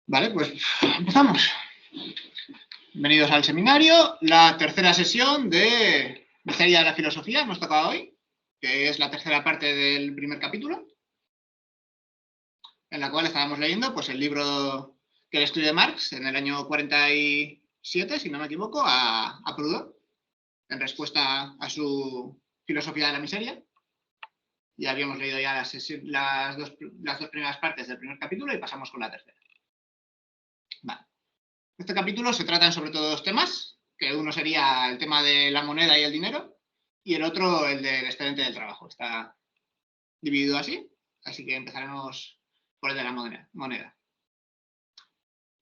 Vale, pues empezamos. Bienvenidos al seminario, la tercera sesión de Misteria de la Filosofía, hemos tocado hoy, que es la tercera parte del primer capítulo, en la cual estábamos leyendo pues, el libro que estudió Marx en el año 47, si no me equivoco, a Proudhon, en respuesta a su filosofía de la miseria. Ya habíamos leído ya las dos primeras partes del primer capítulo y pasamos con la tercera. Vale. Este capítulo se tratan sobre todo dos temas, que uno sería el tema de la moneda y el dinero, y el otro el del excedente del trabajo. Está dividido así que empezaremos por el de la moneda.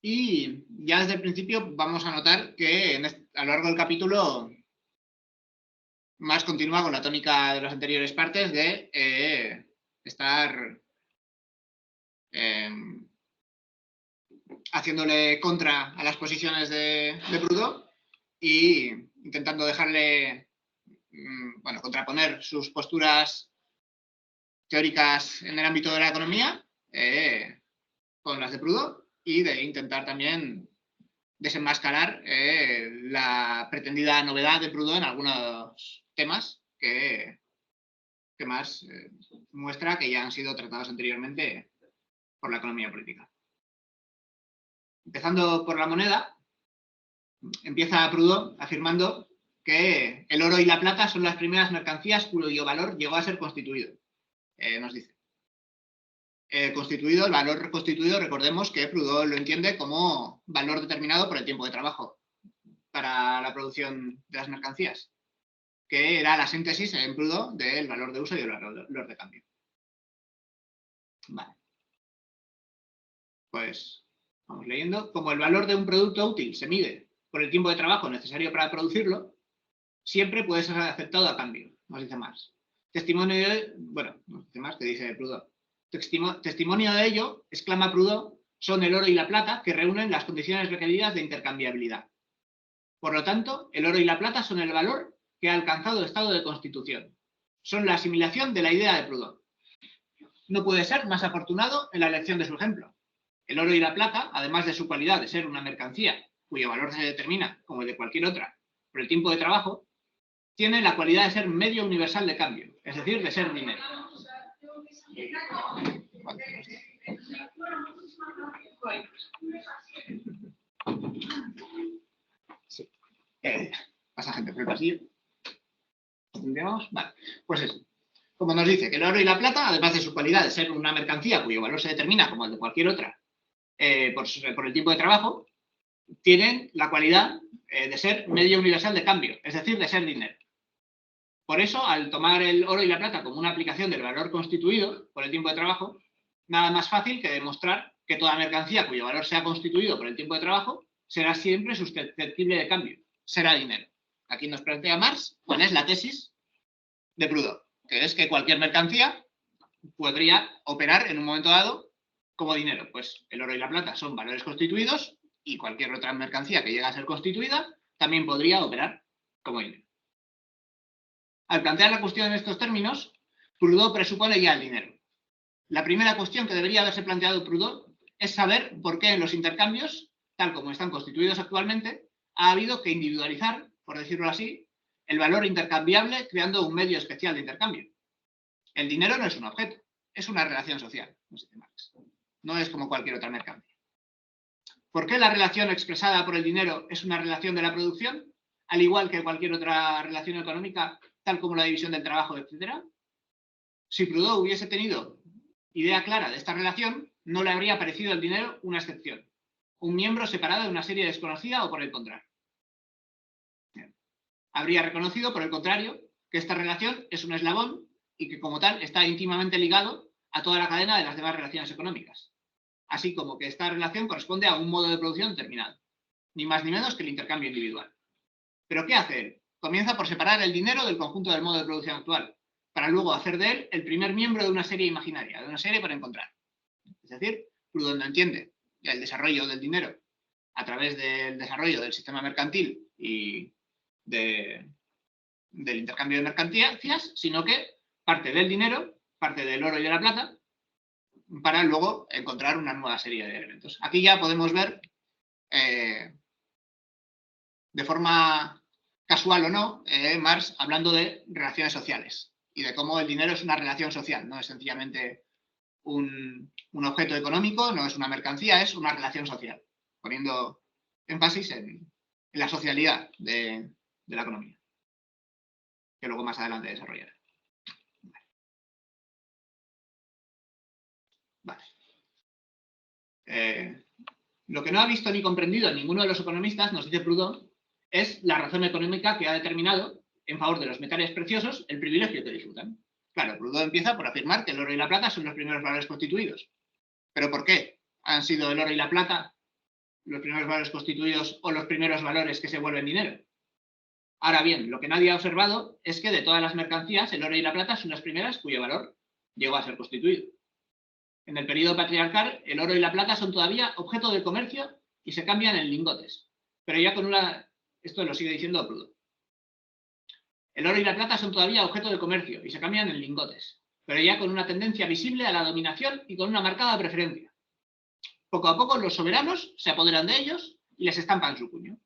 Y ya desde el principio vamos a notar que a lo largo del capítulo Marx continúa con la tónica de las anteriores partes de estar haciéndole contra a las posiciones de Proudhon y intentando dejarle, contraponer sus posturas teóricas en el ámbito de la economía con las de Proudhon y de intentar también desenmascarar la pretendida novedad de Proudhon en algunos temas que más muestra que ya han sido tratados anteriormente por la economía política. Empezando por la moneda, empieza Proudhon afirmando que el oro y la plata son las primeras mercancías cuyo valor llegó a ser constituido. Nos dice. El valor constituido, recordemos que Proudhon lo entiende como valor determinado por el tiempo de trabajo para la producción de las mercancías, que era la síntesis en Proudhon del valor de uso y el valor de cambio. Vale. Pues vamos leyendo. Como el valor de un producto útil se mide por el tiempo de trabajo necesario para producirlo, siempre puede ser aceptado a cambio, nos dice Marx. Testimonio de, nos dice Marx, que dice Proudhon. Testimonio de ello, exclama Proudhon, son el oro y la plata que reúnen las condiciones requeridas de intercambiabilidad. Por lo tanto, el oro y la plata son el valor que ha alcanzado el estado de constitución. Son la asimilación de la idea de Proudhon. No puede ser más afortunado en la elección de su ejemplo. El oro y la plata, además de su cualidad de ser una mercancía, cuyo valor se determina, como el de cualquier otra, por el tiempo de trabajo, tienen la cualidad de ser medio universal de cambio, es decir, de ser dinero. Sí. Pasa gente por el pasillo. ¿Entendemos? Vale. Pues eso. Como nos dice que el oro y la plata, además de su cualidad de ser una mercancía cuyo valor se determina, como el de cualquier otra, por el tiempo de trabajo, tienen la cualidad de ser medio universal de cambio, es decir, de ser dinero. Por eso, al tomar el oro y la plata como una aplicación del valor constituido por el tiempo de trabajo, nada más fácil que demostrar que toda mercancía cuyo valor sea constituido por el tiempo de trabajo será siempre susceptible de cambio, será dinero. Aquí nos plantea Marx cuál es la tesis de Proudhon, que es que cualquier mercancía podría operar en un momento dado como dinero. Pues el oro y la plata son valores constituidos y cualquier otra mercancía que llegue a ser constituida también podría operar como dinero. Al plantear la cuestión en estos términos, Proudhon presupone ya el dinero. La primera cuestión que debería haberse planteado Proudhon es saber por qué en los intercambios, tal como están constituidos actualmente, ha habido que individualizar, por decirlo así, el valor intercambiable creando un medio especial de intercambio. El dinero no es un objeto, es una relación social, nos dice Marx. No es como cualquier otra mercancía. ¿Por qué la relación expresada por el dinero es una relación de la producción, al igual que cualquier otra relación económica, tal como la división del trabajo, etc.? Si Proudhon hubiese tenido idea clara de esta relación, no le habría parecido el dinero una excepción, un miembro separado de una serie desconocida o por el contrario. Habría reconocido, por el contrario, que esta relación es un eslabón y que como tal está íntimamente ligado a toda la cadena de las demás relaciones económicas, así como que esta relación corresponde a un modo de producción determinado, ni más ni menos que el intercambio individual. ¿Pero qué hace él? Comienza por separar el dinero del conjunto del modo de producción actual, para luego hacer de él el primer miembro de una serie imaginaria, de una serie por encontrar. Es decir, Proudhon no entiende el desarrollo del dinero a través del desarrollo del sistema mercantil y del intercambio de mercancías, sino que parte del dinero, parte del oro y de la plata, para luego encontrar una nueva serie de elementos. Aquí ya podemos ver, de forma casual o no, Marx hablando de relaciones sociales y de cómo el dinero es una relación social, no es sencillamente un objeto económico, no es una mercancía, es una relación social, poniendo énfasis en la socialidad de la economía, que luego más adelante desarrollaré. Vale. Lo que no ha visto ni comprendido ninguno de los economistas, nos dice Proudhon, es la razón económica que ha determinado en favor de los metales preciosos el privilegio que disfrutan. Claro, Proudhon empieza por afirmar que el oro y la plata son los primeros valores constituidos. ¿Pero por qué han sido el oro y la plata los primeros valores constituidos o los primeros valores que se vuelven dinero? Ahora bien, lo que nadie ha observado es que de todas las mercancías, el oro y la plata son las primeras cuyo valor llegó a ser constituido. En el periodo patriarcal, el oro y la plata son todavía objeto de comercio y se cambian en lingotes. Pero ya con una... Esto lo sigue diciendo Proudhon. El oro y la plata son todavía objeto de comercio y se cambian en lingotes, pero ya con una tendencia visible a la dominación y con una marcada preferencia. Poco a poco los soberanos se apoderan de ellos y les estampan su puño.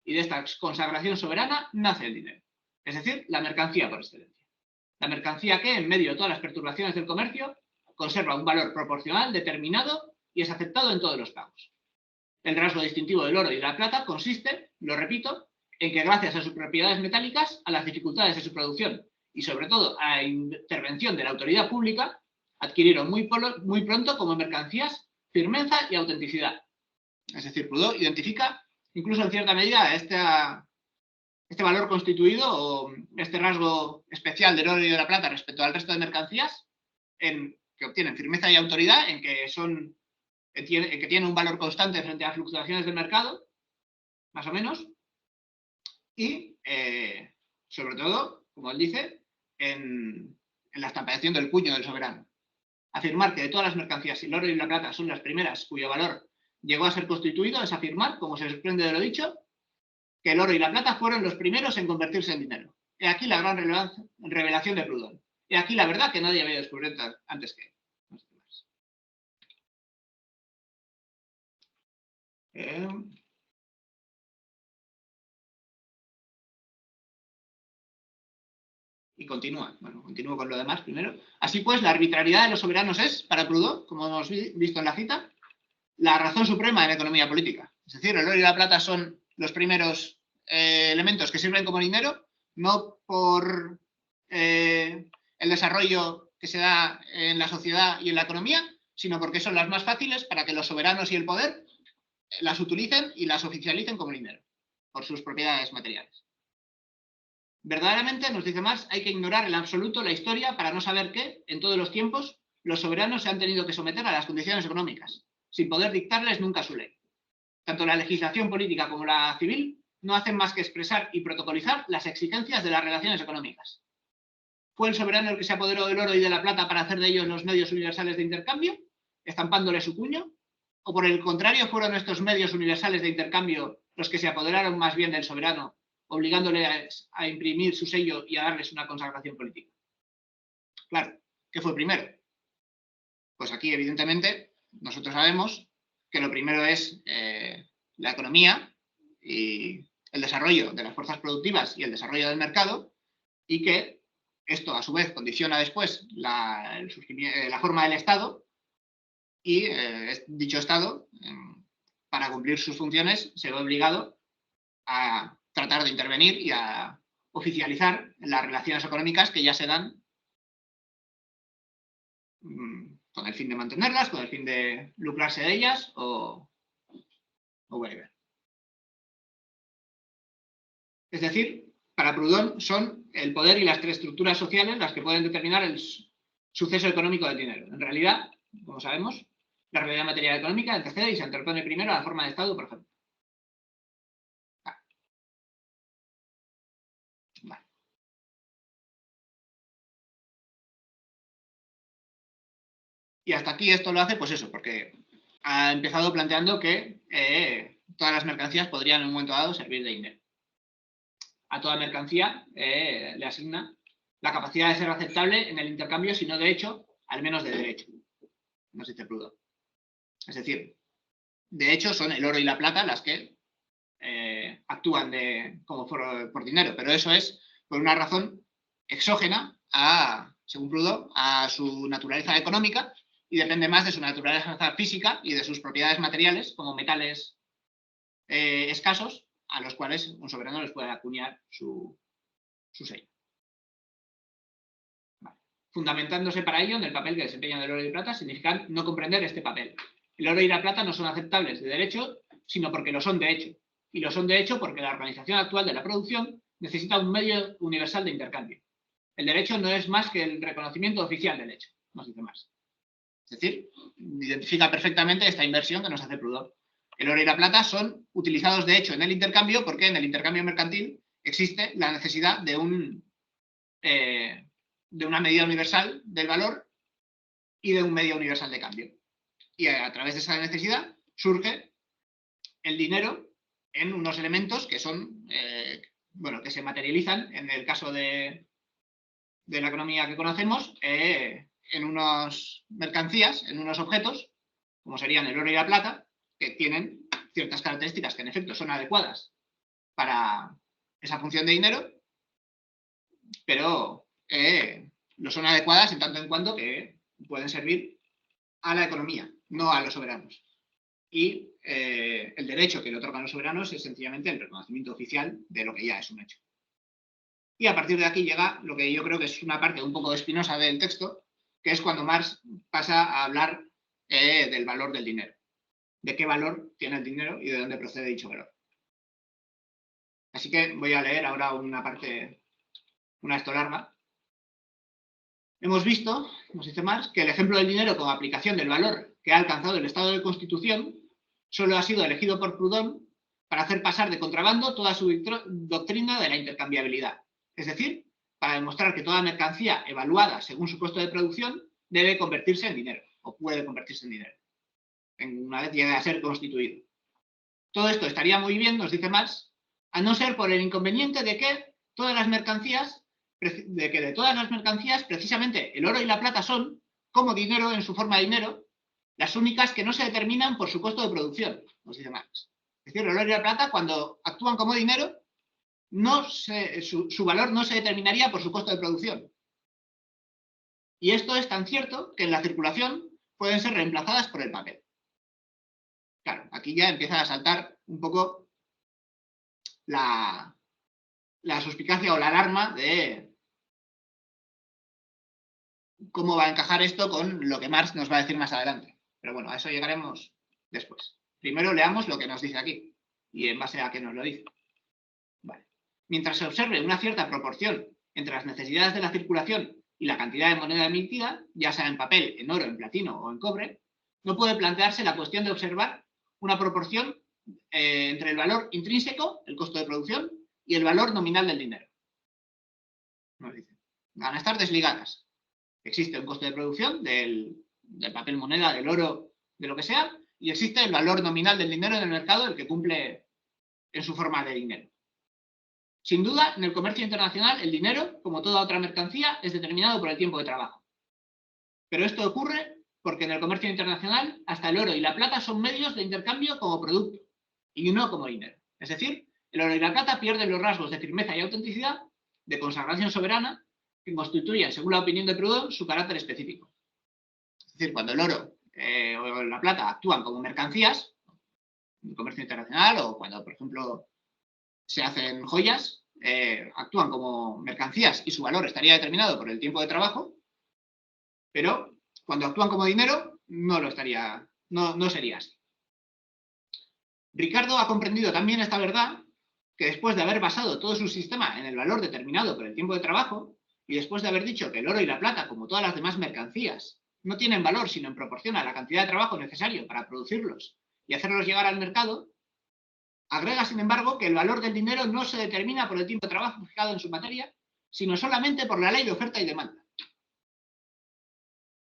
Y de esta consagración soberana nace el dinero, es decir, la mercancía por excelencia. La mercancía que, en medio de todas las perturbaciones del comercio, conserva un valor proporcional determinado y es aceptado en todos los pagos. El rasgo distintivo del oro y de la plata consiste, lo repito, en que gracias a sus propiedades metálicas, a las dificultades de su producción y sobre todo a la intervención de la autoridad pública, adquirieron muy pronto como mercancías firmeza y autenticidad. Es decir, Proudhon identifica incluso en cierta medida este valor constituido o este rasgo especial del oro y de la plata respecto al resto de mercancías en que obtienen firmeza y autoridad, en que tienen un valor constante frente a las fluctuaciones del mercado, más o menos, y sobre todo, como él dice, en la estampación del puño del soberano. Afirmar que de todas las mercancías el oro y la plata son las primeras cuyo valor llegó a ser constituido es afirmar, como se desprende de lo dicho, que el oro y la plata fueron los primeros en convertirse en dinero. He aquí la gran revelación de Proudhon. He aquí la verdad que nadie había descubierto antes que él. Y continúa. Bueno, continúo con lo demás primero. Así pues, la arbitrariedad de los soberanos es, para Proudhon, como hemos visto en la cita, la razón suprema de la economía política. Es decir, el oro y la plata son los primeros elementos que sirven como dinero, no por el desarrollo que se da en la sociedad y en la economía, sino porque son las más fáciles para que los soberanos y el poder las utilicen y las oficialicen como dinero, por sus propiedades materiales. Verdaderamente, nos dice Marx, hay que ignorar en absoluto la historia para no saber que, en todos los tiempos, los soberanos se han tenido que someter a las condiciones económicas, sin poder dictarles nunca su ley. Tanto la legislación política como la civil no hacen más que expresar y protocolizar las exigencias de las relaciones económicas. ¿Fue el soberano el que se apoderó del oro y de la plata para hacer de ellos los medios universales de intercambio, estampándole su puño? ¿O por el contrario fueron estos medios universales de intercambio los que se apoderaron más bien del soberano, obligándole a imprimir su sello y a darles una consagración política? Claro, ¿qué fue primero? Pues aquí, evidentemente, nosotros sabemos que lo primero es la economía y el desarrollo de las fuerzas productivas y el desarrollo del mercado, y que esto, a su vez, condiciona después la forma del Estado, y dicho Estado, para cumplir sus funciones, se ve obligado a tratar de intervenir y a oficializar las relaciones económicas que ya se dan con el fin de mantenerlas, con el fin de lucrarse de ellas o whatever. Es decir, para Proudhon son el poder y las tres estructuras sociales las que pueden determinar el suceso económico del dinero. En realidad, como sabemos, la realidad material económica antecede y se interpone primero a la forma de Estado, por ejemplo. Vale. Y hasta aquí esto lo hace, pues eso, porque ha empezado planteando que todas las mercancías podrían en un momento dado servir de dinero. A toda mercancía le asigna la capacidad de ser aceptable en el intercambio, si no de hecho, al menos de derecho. nos dice Proudhon. Es decir, de hecho, son el oro y la plata las que actúan como por dinero, pero eso es por una razón exógena según Proudhon, a su naturaleza económica y depende más de su naturaleza física y de sus propiedades materiales como metales escasos a los cuales un soberano les puede acuñar su sello. Vale. Fundamentándose para ello en el papel que desempeñan el oro y plata, significan no comprender este papel. El oro y la plata no son aceptables de derecho, sino porque lo son de hecho. Y lo son de hecho porque la organización actual de la producción necesita un medio universal de intercambio. El derecho no es más que el reconocimiento oficial del hecho, nos dice Marx. Es decir, identifica perfectamente esta inversión que nos hace Proudhon. El oro y la plata son utilizados de hecho en el intercambio porque en el intercambio mercantil existe la necesidad de una medida universal del valor y de un medio universal de cambio. Y a través de esa necesidad surge el dinero en unos elementos que son, que se materializan en el caso de la economía que conocemos, en unas mercancías, en unos objetos, como serían el oro y la plata, que tienen ciertas características que en efecto son adecuadas para esa función de dinero, pero no son adecuadas en tanto en cuanto que pueden servir a la economía, no a los soberanos. Y el derecho que le otorgan los soberanos es sencillamente el reconocimiento oficial de lo que ya es un hecho. Y a partir de aquí llega lo que yo creo que es una parte un poco espinosa del texto, que es cuando Marx pasa a hablar del valor del dinero. De qué valor tiene el dinero y de dónde procede dicho valor. Así que voy a leer ahora una parte, una esto larga. Hemos visto, nos dice Marx, que el ejemplo del dinero como aplicación del valor que ha alcanzado el estado de Constitución solo ha sido elegido por Proudhon para hacer pasar de contrabando toda su doctrina de la intercambiabilidad. Es decir, para demostrar que toda mercancía evaluada según su costo de producción debe convertirse en dinero, o puede convertirse en dinero, una vez llegue a ser constituido. Todo esto estaría muy bien, nos dice Marx, a no ser por el inconveniente de que de todas las mercancías, precisamente el oro y la plata son, como dinero en su forma de dinero, las únicas que no se determinan por su costo de producción, nos dice Marx. Es decir, el oro y la plata, cuando actúan como dinero, su valor no se determinaría por su costo de producción. Y esto es tan cierto que en la circulación pueden ser reemplazadas por el papel. Claro, aquí ya empieza a saltar un poco la suspicacia o la alarma de cómo va a encajar esto con lo que Marx nos va a decir más adelante. Pero bueno, a eso llegaremos después. Primero leamos lo que nos dice aquí y en base a qué nos lo dice. Vale. Mientras se observe una cierta proporción entre las necesidades de la circulación y la cantidad de moneda emitida, ya sea en papel, en oro, en platino o en cobre, no puede plantearse la cuestión de observar una proporción entre el valor intrínseco, el costo de producción, y el valor nominal del dinero. Nos dice. Van a estar desligadas. Existe un costo de producción del papel moneda, del oro, de lo que sea, y existe el valor nominal del dinero en el mercado, el que cumple en su forma de dinero. Sin duda, en el comercio internacional, el dinero, como toda otra mercancía, es determinado por el tiempo de trabajo. Pero esto ocurre porque en el comercio internacional hasta el oro y la plata son medios de intercambio como producto y no como dinero. Es decir, el oro y la plata pierden los rasgos de firmeza y autenticidad, de consagración soberana, que constituyen, según la opinión de Proudhon, su carácter específico. Es decir, cuando el oro o la plata actúan como mercancías, en el comercio internacional o cuando, por ejemplo, se hacen joyas, actúan como mercancías y su valor estaría determinado por el tiempo de trabajo, pero cuando actúan como dinero no sería así. Ricardo ha comprendido también esta verdad, que después de haber basado todo su sistema en el valor determinado por el tiempo de trabajo, y después de haber dicho que el oro y la plata, como todas las demás mercancías, no tienen valor sino en proporción a la cantidad de trabajo necesario para producirlos y hacerlos llegar al mercado, agrega, sin embargo, que el valor del dinero no se determina por el tiempo de trabajo fijado en su materia, sino solamente por la ley de oferta y demanda.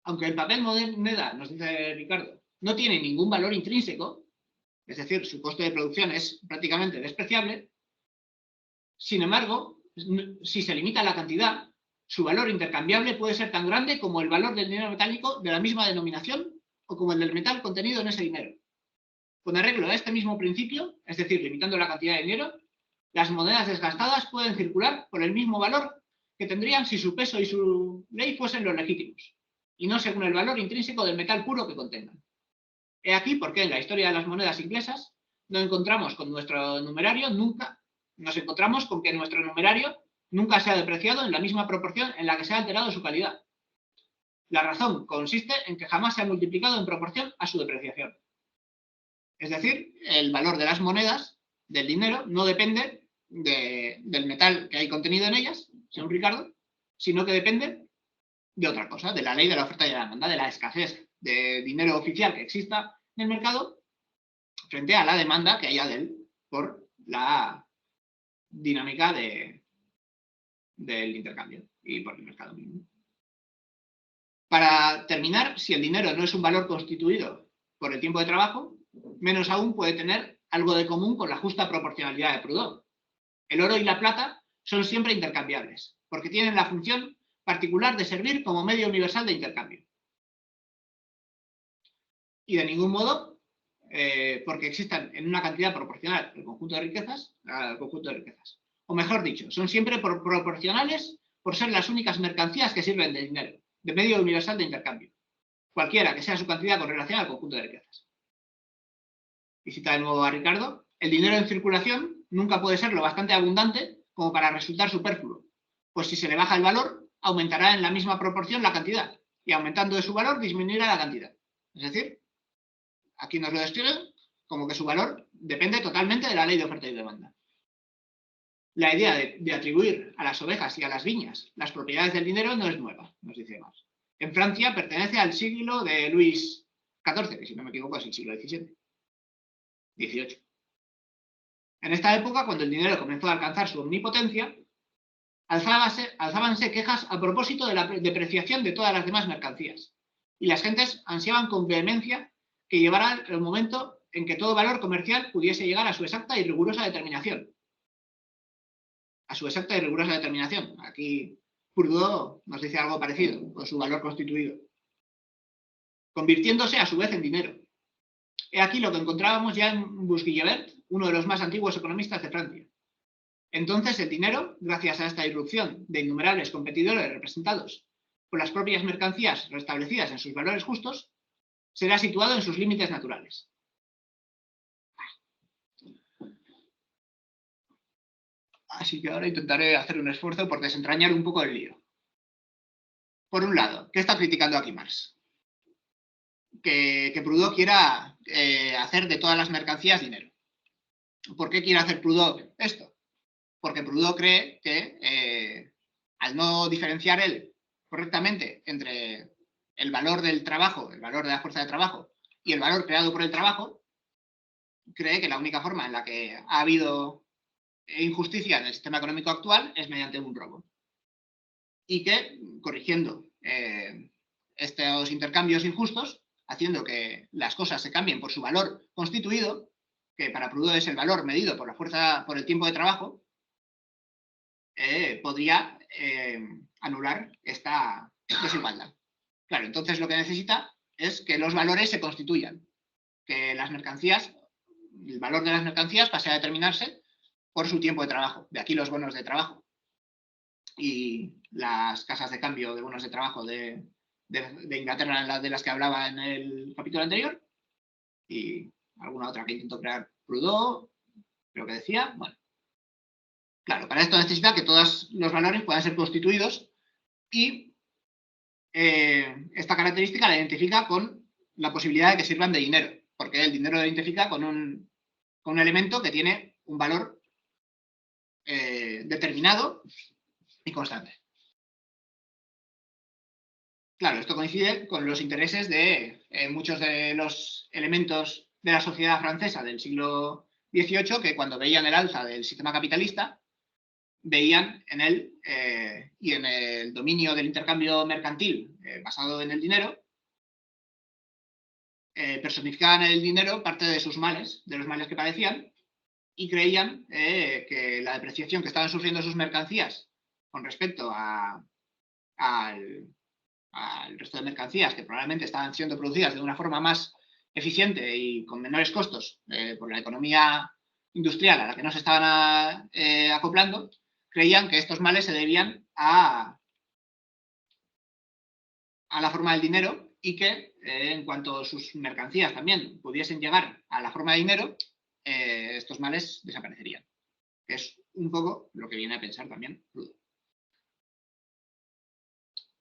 Aunque el papel moneda, nos dice Ricardo, no tiene ningún valor intrínseco, es decir, su coste de producción es prácticamente despreciable, sin embargo, si se limita a la cantidad, su valor intercambiable puede ser tan grande como el valor del dinero metálico de la misma denominación o como el del metal contenido en ese dinero. Con arreglo a este mismo principio, es decir, limitando la cantidad de dinero, las monedas desgastadas pueden circular por el mismo valor que tendrían si su peso y su ley fuesen los legítimos, y no según el valor intrínseco del metal puro que contengan. He aquí por qué en la historia de las monedas inglesas nos encontramos con que nuestro numerario nunca se ha depreciado en la misma proporción en la que se ha alterado su calidad. La razón consiste en que jamás se ha multiplicado en proporción a su depreciación. Es decir, el valor de las monedas, del dinero, no depende del metal que hay contenido en ellas, según Ricardo, sino que depende de otra cosa, de la ley de la oferta y la demanda, de la escasez de dinero oficial que exista en el mercado frente a la demanda que haya de él por la dinámica del intercambio y por el mercado mismo. Para terminar, si el dinero no es un valor constituido por el tiempo de trabajo, menos aún puede tener algo de común con la justa proporcionalidad de Proudhon. El oro y la plata son siempre intercambiables, porque tienen la función particular de servir como medio universal de intercambio. Y de ningún modo porque existan en una cantidad proporcional al conjunto de riquezas. O mejor dicho, son siempre proporcionales por ser las únicas mercancías que sirven de dinero, de medio universal de intercambio, cualquiera que sea su cantidad con relación al conjunto de riquezas. Y cita de nuevo a Ricardo: el dinero en circulación nunca puede ser lo bastante abundante como para resultar superfluo, pues si se le baja el valor, aumentará en la misma proporción la cantidad, y aumentando de su valor disminuirá la cantidad. Es decir, aquí nos lo describen como que su valor depende totalmente de la ley de oferta y demanda. La idea de atribuir a las ovejas y a las viñas las propiedades del dinero no es nueva, nos dice Marx. En Francia pertenece al siglo de Luis XIV, que si no me equivoco es el siglo XVII. En esta época, cuando el dinero comenzó a alcanzar su omnipotencia, alzábanse quejas a propósito de la depreciación de todas las demás mercancías, y las gentes ansiaban con vehemencia que llegara el momento en que todo valor comercial pudiese llegar a su exacta y rigurosa determinación. Aquí Proudhon nos dice algo parecido, con su valor constituido, convirtiéndose a su vez en dinero. He aquí lo que encontrábamos ya en Busquillevert, uno de los más antiguos economistas de Francia. Entonces el dinero, gracias a esta irrupción de innumerables competidores representados por las propias mercancías restablecidas en sus valores justos, será situado en sus límites naturales. Así que ahora intentaré hacer un esfuerzo por desentrañar un poco el lío. Por un lado, ¿qué está criticando aquí Marx? Que Proudhon quiera hacer de todas las mercancías dinero. ¿Por qué quiere hacer Proudhon esto? Porque Proudhon cree que al no diferenciar él correctamente entre el valor del trabajo, el valor de la fuerza de trabajo y el valor creado por el trabajo, cree que la única forma en la que ha habido injusticia en el sistema económico actual es mediante un robo. Y que, corrigiendo estos intercambios injustos, haciendo que las cosas se cambien por su valor constituido, que para Proudhon es el valor medido por la fuerza, por el tiempo de trabajo, podría anular esta desigualdad. Claro, entonces lo que necesita es que los valores se constituyan, que las mercancías, el valor de las mercancías pase a determinarse por su tiempo de trabajo. De aquí los bonos de trabajo y las casas de cambio de bonos de trabajo de Inglaterra, de las que hablaba en el capítulo anterior, y alguna otra que intentó crear Proudhon, creo que decía. Bueno, claro, para esto necesita que todos los valores puedan ser constituidos, y esta característica la identifica con la posibilidad de que sirvan de dinero, porque el dinero lo identifica con un elemento que tiene un valor determinado y constante. Claro, esto coincide con los intereses de muchos de los elementos de la sociedad francesa del siglo XVIII, que cuando veían el alza del sistema capitalista, veían en él y en el dominio del intercambio mercantil basado en el dinero, personificaban el dinero parte de sus males, de los males que padecían, y creían que la depreciación que estaban sufriendo sus mercancías con respecto a al resto de mercancías que probablemente estaban siendo producidas de una forma más eficiente y con menores costos por la economía industrial a la que no se estaban acoplando, creían que estos males se debían a la forma del dinero y que en cuanto sus mercancías también pudiesen llegar a la forma de dinero, estos males desaparecerían. Que es un poco lo que viene a pensar también Proudhon.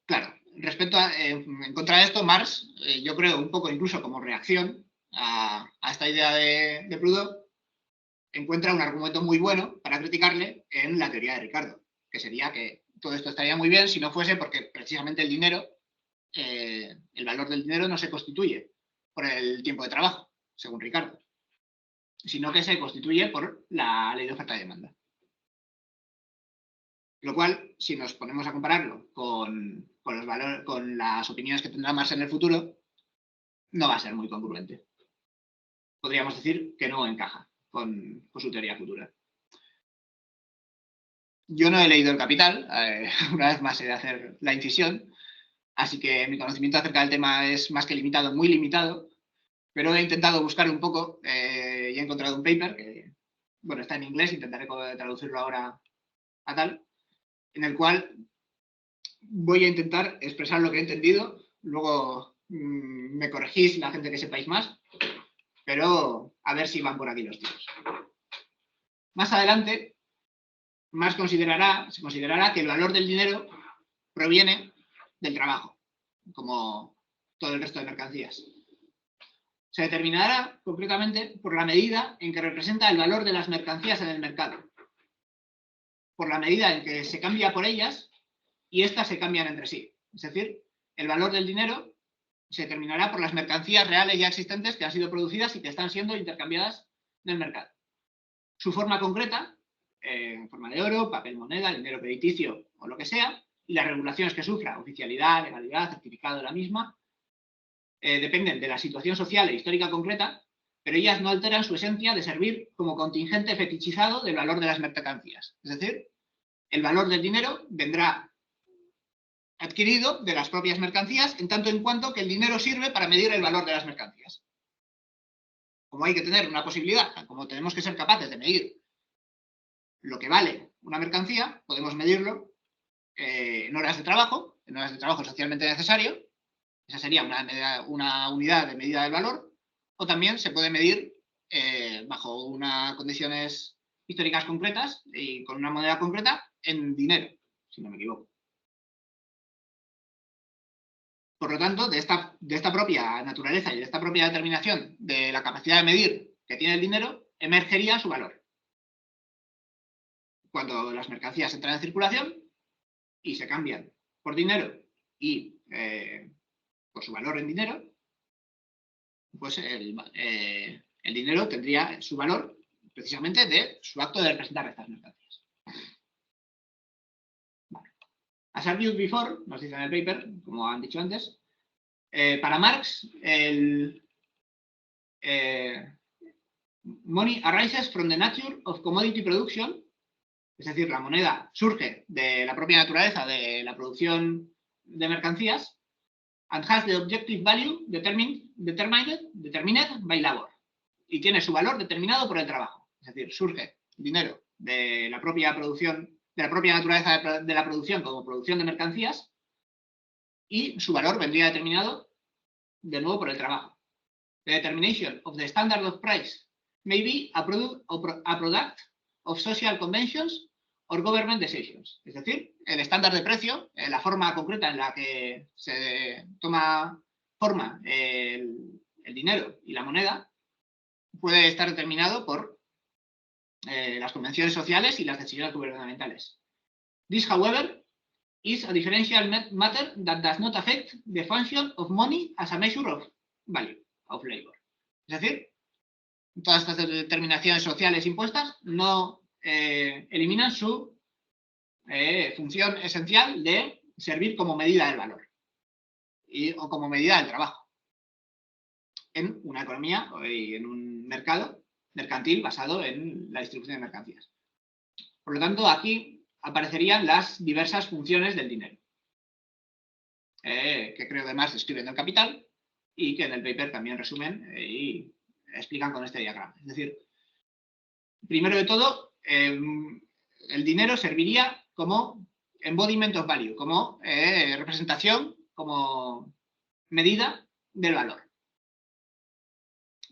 Claro, respecto a, en contra de esto, Marx, yo creo un poco incluso como reacción a esta idea de Proudhon, encuentra un argumento muy bueno para criticarle en la teoría de Ricardo, que sería que todo esto estaría muy bien si no fuese porque precisamente el dinero, el valor del dinero no se constituye por el tiempo de trabajo, según Ricardo, sino que se constituye por la ley de oferta y demanda. Lo cual, si nos ponemos a compararlo con las opiniones que tendrá Marx en el futuro, no va a ser muy congruente. Podríamos decir que no encaja con su teoría futura. Yo no he leído El Capital, una vez más he de hacer la incisión, así que mi conocimiento acerca del tema es más que limitado, muy limitado, pero he intentado buscar un poco y he encontrado un paper que, bueno, está en inglés, intentaré traducirlo ahora a tal, en el cual voy a intentar expresar lo que he entendido, luego me corregís la gente que sepáis más, pero a ver si van por aquí los tiros. Más adelante, Marx se considerará que el valor del dinero proviene del trabajo, como todo el resto de mercancías. Se determinará concretamente por la medida en que representa el valor de las mercancías en el mercado, por la medida en que se cambia por ellas y éstas se cambian entre sí. Es decir, el valor del dinero se determinará por las mercancías reales ya existentes que han sido producidas y que están siendo intercambiadas en el mercado. Su forma concreta, en forma de oro, papel moneda, dinero crediticio o lo que sea, y las regulaciones que sufra, oficialidad, legalidad, certificado de la misma, dependen de la situación social e histórica concreta, pero ellas no alteran su esencia de servir como contingente fetichizado del valor de las mercancías. Es decir, el valor del dinero vendrá adquirido de las propias mercancías en tanto en cuanto que el dinero sirve para medir el valor de las mercancías. Como hay que tener una posibilidad, como tenemos que ser capaces de medir lo que vale una mercancía, podemos medirlo en horas de trabajo socialmente necesario, esa sería una unidad de medida del valor, o también se puede medir bajo unas condiciones históricas concretas y con una moneda concreta en dinero, si no me equivoco. Por lo tanto, de esta propia naturaleza y de esta propia determinación de la capacidad de medir que tiene el dinero, emergería su valor. Cuando las mercancías entran en circulación y se cambian por dinero y por su valor en dinero, pues el dinero tendría su valor precisamente de su acto de representar estas mercancías. Vale. As argued before, nos dice en el paper, como han dicho antes, para Marx, el money arises from the nature of commodity production, es decir, la moneda surge de la propia naturaleza de la producción de mercancías, and has the objective value determined by labor, y tiene su valor determinado por el trabajo. Es decir, surge dinero de la propia producción, de la propia naturaleza de la producción como producción de mercancías, y su valor vendría determinado de nuevo por el trabajo. The determination of the standard of price may be a product of social conventions or government decisions. Es decir, el estándar de precio, la forma concreta en la que se toma forma el dinero y la moneda, puede estar determinado por las convenciones sociales y las decisiones gubernamentales. This, however, is a differential matter that does not affect the function of money as a measure of value of labor. Es decir, todas estas determinaciones sociales impuestas no eliminan su función esencial de servir como medida del valor o como medida del trabajo en una economía y en un mercado mercantil basado en la distribución de mercancías. Por lo tanto, aquí aparecerían las diversas funciones del dinero. que creo que Marx describe en El Capital y que en el paper también resumen y explican con este diagrama. Es decir, primero de todo, el dinero serviría como embodiment of value, como representación, como medida del valor,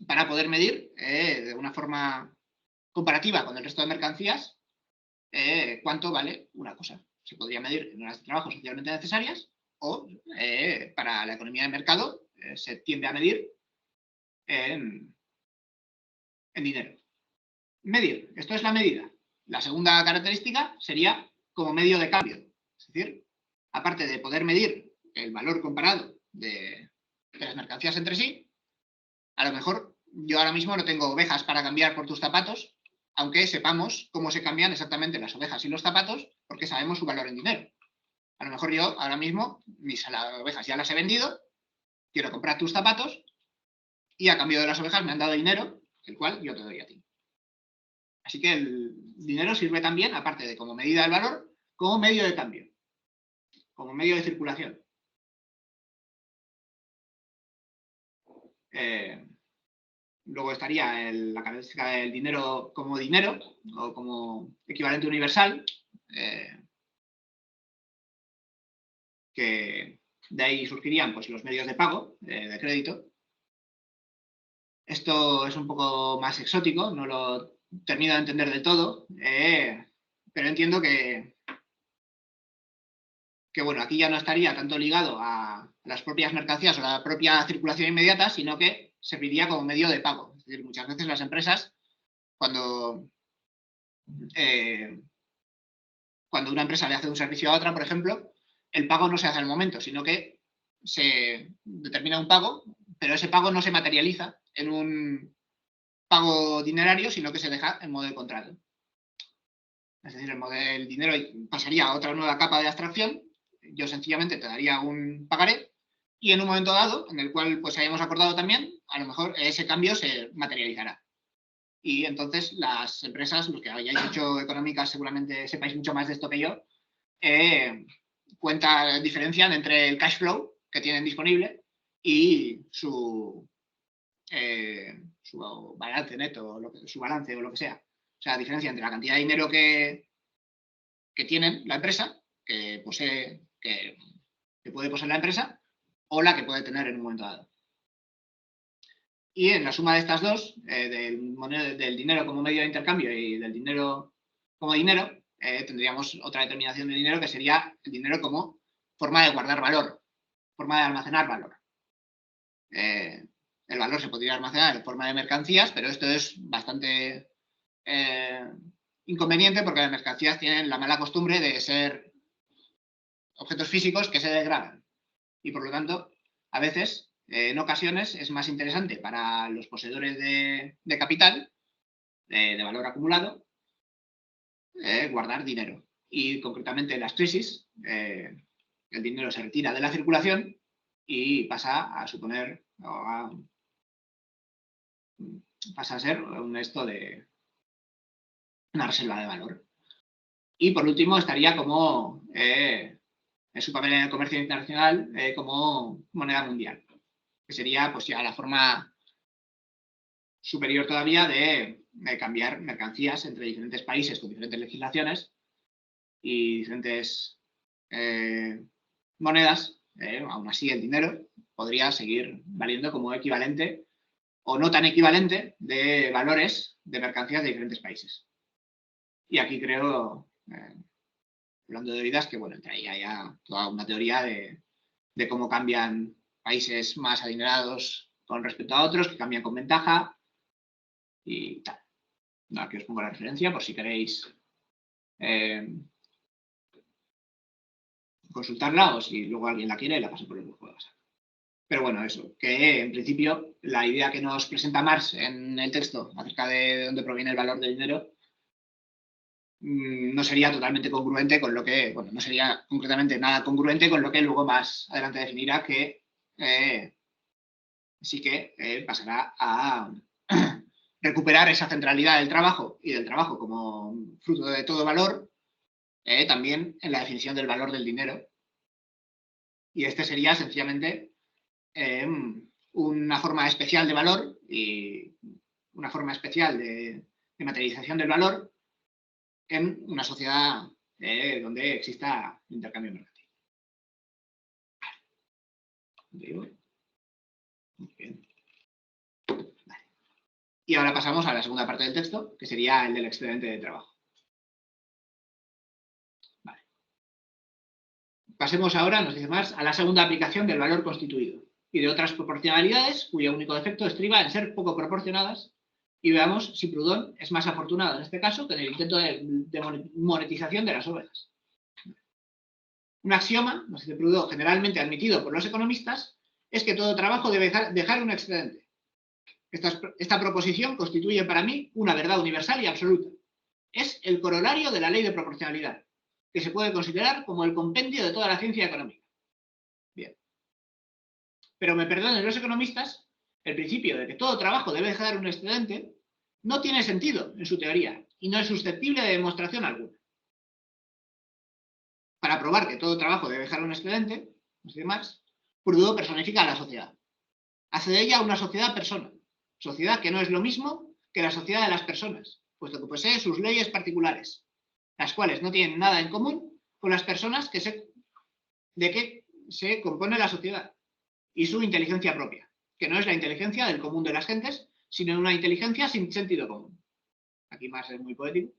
para poder medir de una forma comparativa con el resto de mercancías cuánto vale una cosa. Se podría medir en horas de trabajo socialmente necesarias o para la economía de mercado se tiende a medir en dinero. Medir, esto es la medida. La segunda característica sería como medio de cambio. Es decir, aparte de poder medir el valor comparado de las mercancías entre sí, a lo mejor yo ahora mismo no tengo ovejas para cambiar por tus zapatos, aunque sepamos cómo se cambian exactamente las ovejas y los zapatos, porque sabemos su valor en dinero. A lo mejor yo ahora mismo mis ovejas ya las he vendido, quiero comprar tus zapatos y a cambio de las ovejas me han dado dinero, el cual yo te doy a ti. Así que el dinero sirve también, aparte de como medida del valor, como medio de cambio, como medio de circulación. Luego estaría la característica del dinero o como equivalente universal, que de ahí surgirían pues, los medios de pago de crédito. Esto es un poco más exótico, no lo termino de entender del todo, pero entiendo que bueno, aquí ya no estaría tanto ligado a las propias mercancías o la propia circulación inmediata, sino que serviría como medio de pago. Es decir, muchas veces las empresas, cuando una empresa le hace un servicio a otra, por ejemplo, el pago no se hace al momento, sino que se determina un pago, pero ese pago no se materializa en un pago dinerario, sino que se deja en modo de contrato. Es decir, el dinero pasaría a otra nueva capa de abstracción. Yo sencillamente te daría un pagaré y en un momento dado, en el cual pues hayamos acordado también, a lo mejor ese cambio se materializará. Y entonces las empresas, los que hayáis hecho económicas seguramente sepáis mucho más de esto que yo, diferencian entre el cash flow que tienen disponible y su balance neto, su balance o lo que sea. O sea, la diferencia entre la cantidad de dinero que tienen la empresa, que puede poseer la empresa, o la que puede tener en un momento dado. Y en la suma de estas dos, del dinero como medio de intercambio y del dinero como dinero, tendríamos otra determinación de dinero que sería el dinero como forma de guardar valor, forma de almacenar valor. El valor se podría almacenar en forma de mercancías, pero esto es bastante inconveniente porque las mercancías tienen la mala costumbre de ser objetos físicos que se degradan. Y por lo tanto, a veces, en ocasiones, es más interesante para los poseedores de capital, de valor acumulado, guardar dinero. Y concretamente en las crisis, el dinero se retira de la circulación y pasa a suponer, pasa a ser una reserva de valor. Y por último estaría como en su papel en el comercio internacional como moneda mundial, que sería pues ya la forma superior todavía de cambiar mercancías entre diferentes países con diferentes legislaciones y diferentes monedas. Aún así el dinero podría seguir valiendo como equivalente o no tan equivalente de valores de mercancías de diferentes países. Y aquí creo, hablando de oídas, que bueno, entre ahí hay toda una teoría de cómo cambian países más adinerados con respecto a otros, que cambian con ventaja y tal. No, aquí os pongo la referencia por si queréis consultarla o si luego alguien la quiere la paso por el grupo de WhatsApp. Pero bueno, eso, que en principio la idea que nos presenta Marx en el texto acerca de dónde proviene el valor del dinero no sería totalmente congruente con lo que, bueno, no sería concretamente nada congruente con lo que luego más adelante definirá que sí que pasará a recuperar esa centralidad del trabajo y del trabajo como fruto de todo valor, también en la definición del valor del dinero Y este sería sencillamente una forma especial de valor y una forma especial de materialización del valor en una sociedad donde exista intercambio mercantil. Muy bien. Vale. Y ahora pasamos a la segunda parte del texto, que sería el del excedente de trabajo. Vale. Pasemos ahora, nos dice Marx, a la segunda aplicación del valor constituido y de otras proporcionalidades cuyo único defecto estriba en ser poco proporcionadas, y veamos si Proudhon es más afortunado en este caso que en el intento de monetización de las ovejas. Un axioma, nos dice Proudhon, generalmente admitido por los economistas, es que todo trabajo debe dejar un excedente. Esta proposición constituye para mí una verdad universal y absoluta. Es el corolario de la ley de proporcionalidad, que se puede considerar como el compendio de toda la ciencia económica. Bien. Pero me perdonen los economistas, el principio de que todo trabajo debe dejar un excedente no tiene sentido en su teoría y no es susceptible de demostración alguna. Para probar que todo trabajo debe dejar un excedente, nos dice Marx, Proudhon personifica a la sociedad. Hace de ella una sociedad-persona, sociedad que no es lo mismo que la sociedad de las personas, puesto que posee sus leyes particulares, las cuales no tienen nada en común con las personas de que se compone la sociedad, y su inteligencia propia, que no es la inteligencia del común de las gentes, sino una inteligencia sin sentido común. Aquí Marx es muy poético,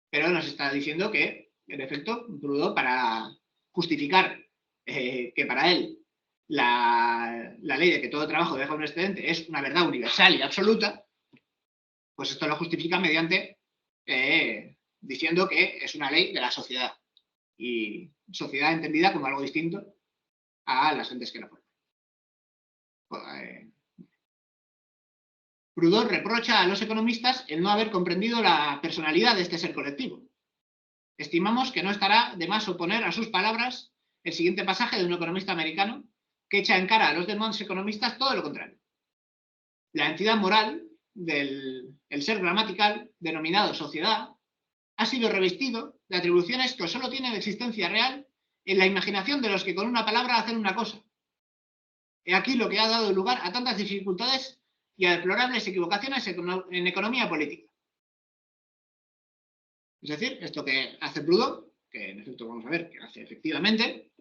pero nos está diciendo que, en efecto, Proudhon, para justificar que para él la ley de que todo trabajo deja un excedente es una verdad universal y absoluta, pues esto lo justifica mediante diciendo que es una ley de la sociedad, y sociedad entendida como algo distinto a las gentes que la forman. Proudhon reprocha a los economistas el no haber comprendido la personalidad de este ser colectivo. Estimamos que no estará de más oponer a sus palabras el siguiente pasaje de un economista americano que echa en cara a los demás economistas todo lo contrario. La entidad moral del ser gramatical, denominado sociedad, ha sido revestido de atribuciones que solo tienen existencia real en la imaginación de los que con una palabra hacen una cosa. He aquí lo que ha dado lugar a tantas dificultades y a deplorables equivocaciones en economía política. Es decir, esto que hace Proudhon, que en efecto vamos a ver que hace efectivamente,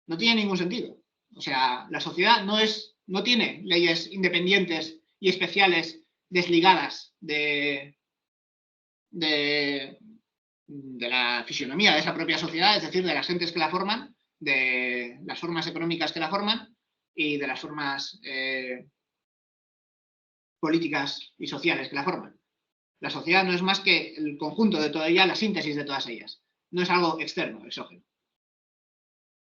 no tiene ningún sentido. O sea, la sociedad no tiene leyes independientes y especiales desligadas de la fisionomía de esa propia sociedad, es decir, de las gentes que la forman, de las formas económicas que la forman y de las formas políticas y sociales que la forman. La sociedad no es más que el conjunto de toda ella, la síntesis de todas ellas. No es algo externo, exógeno.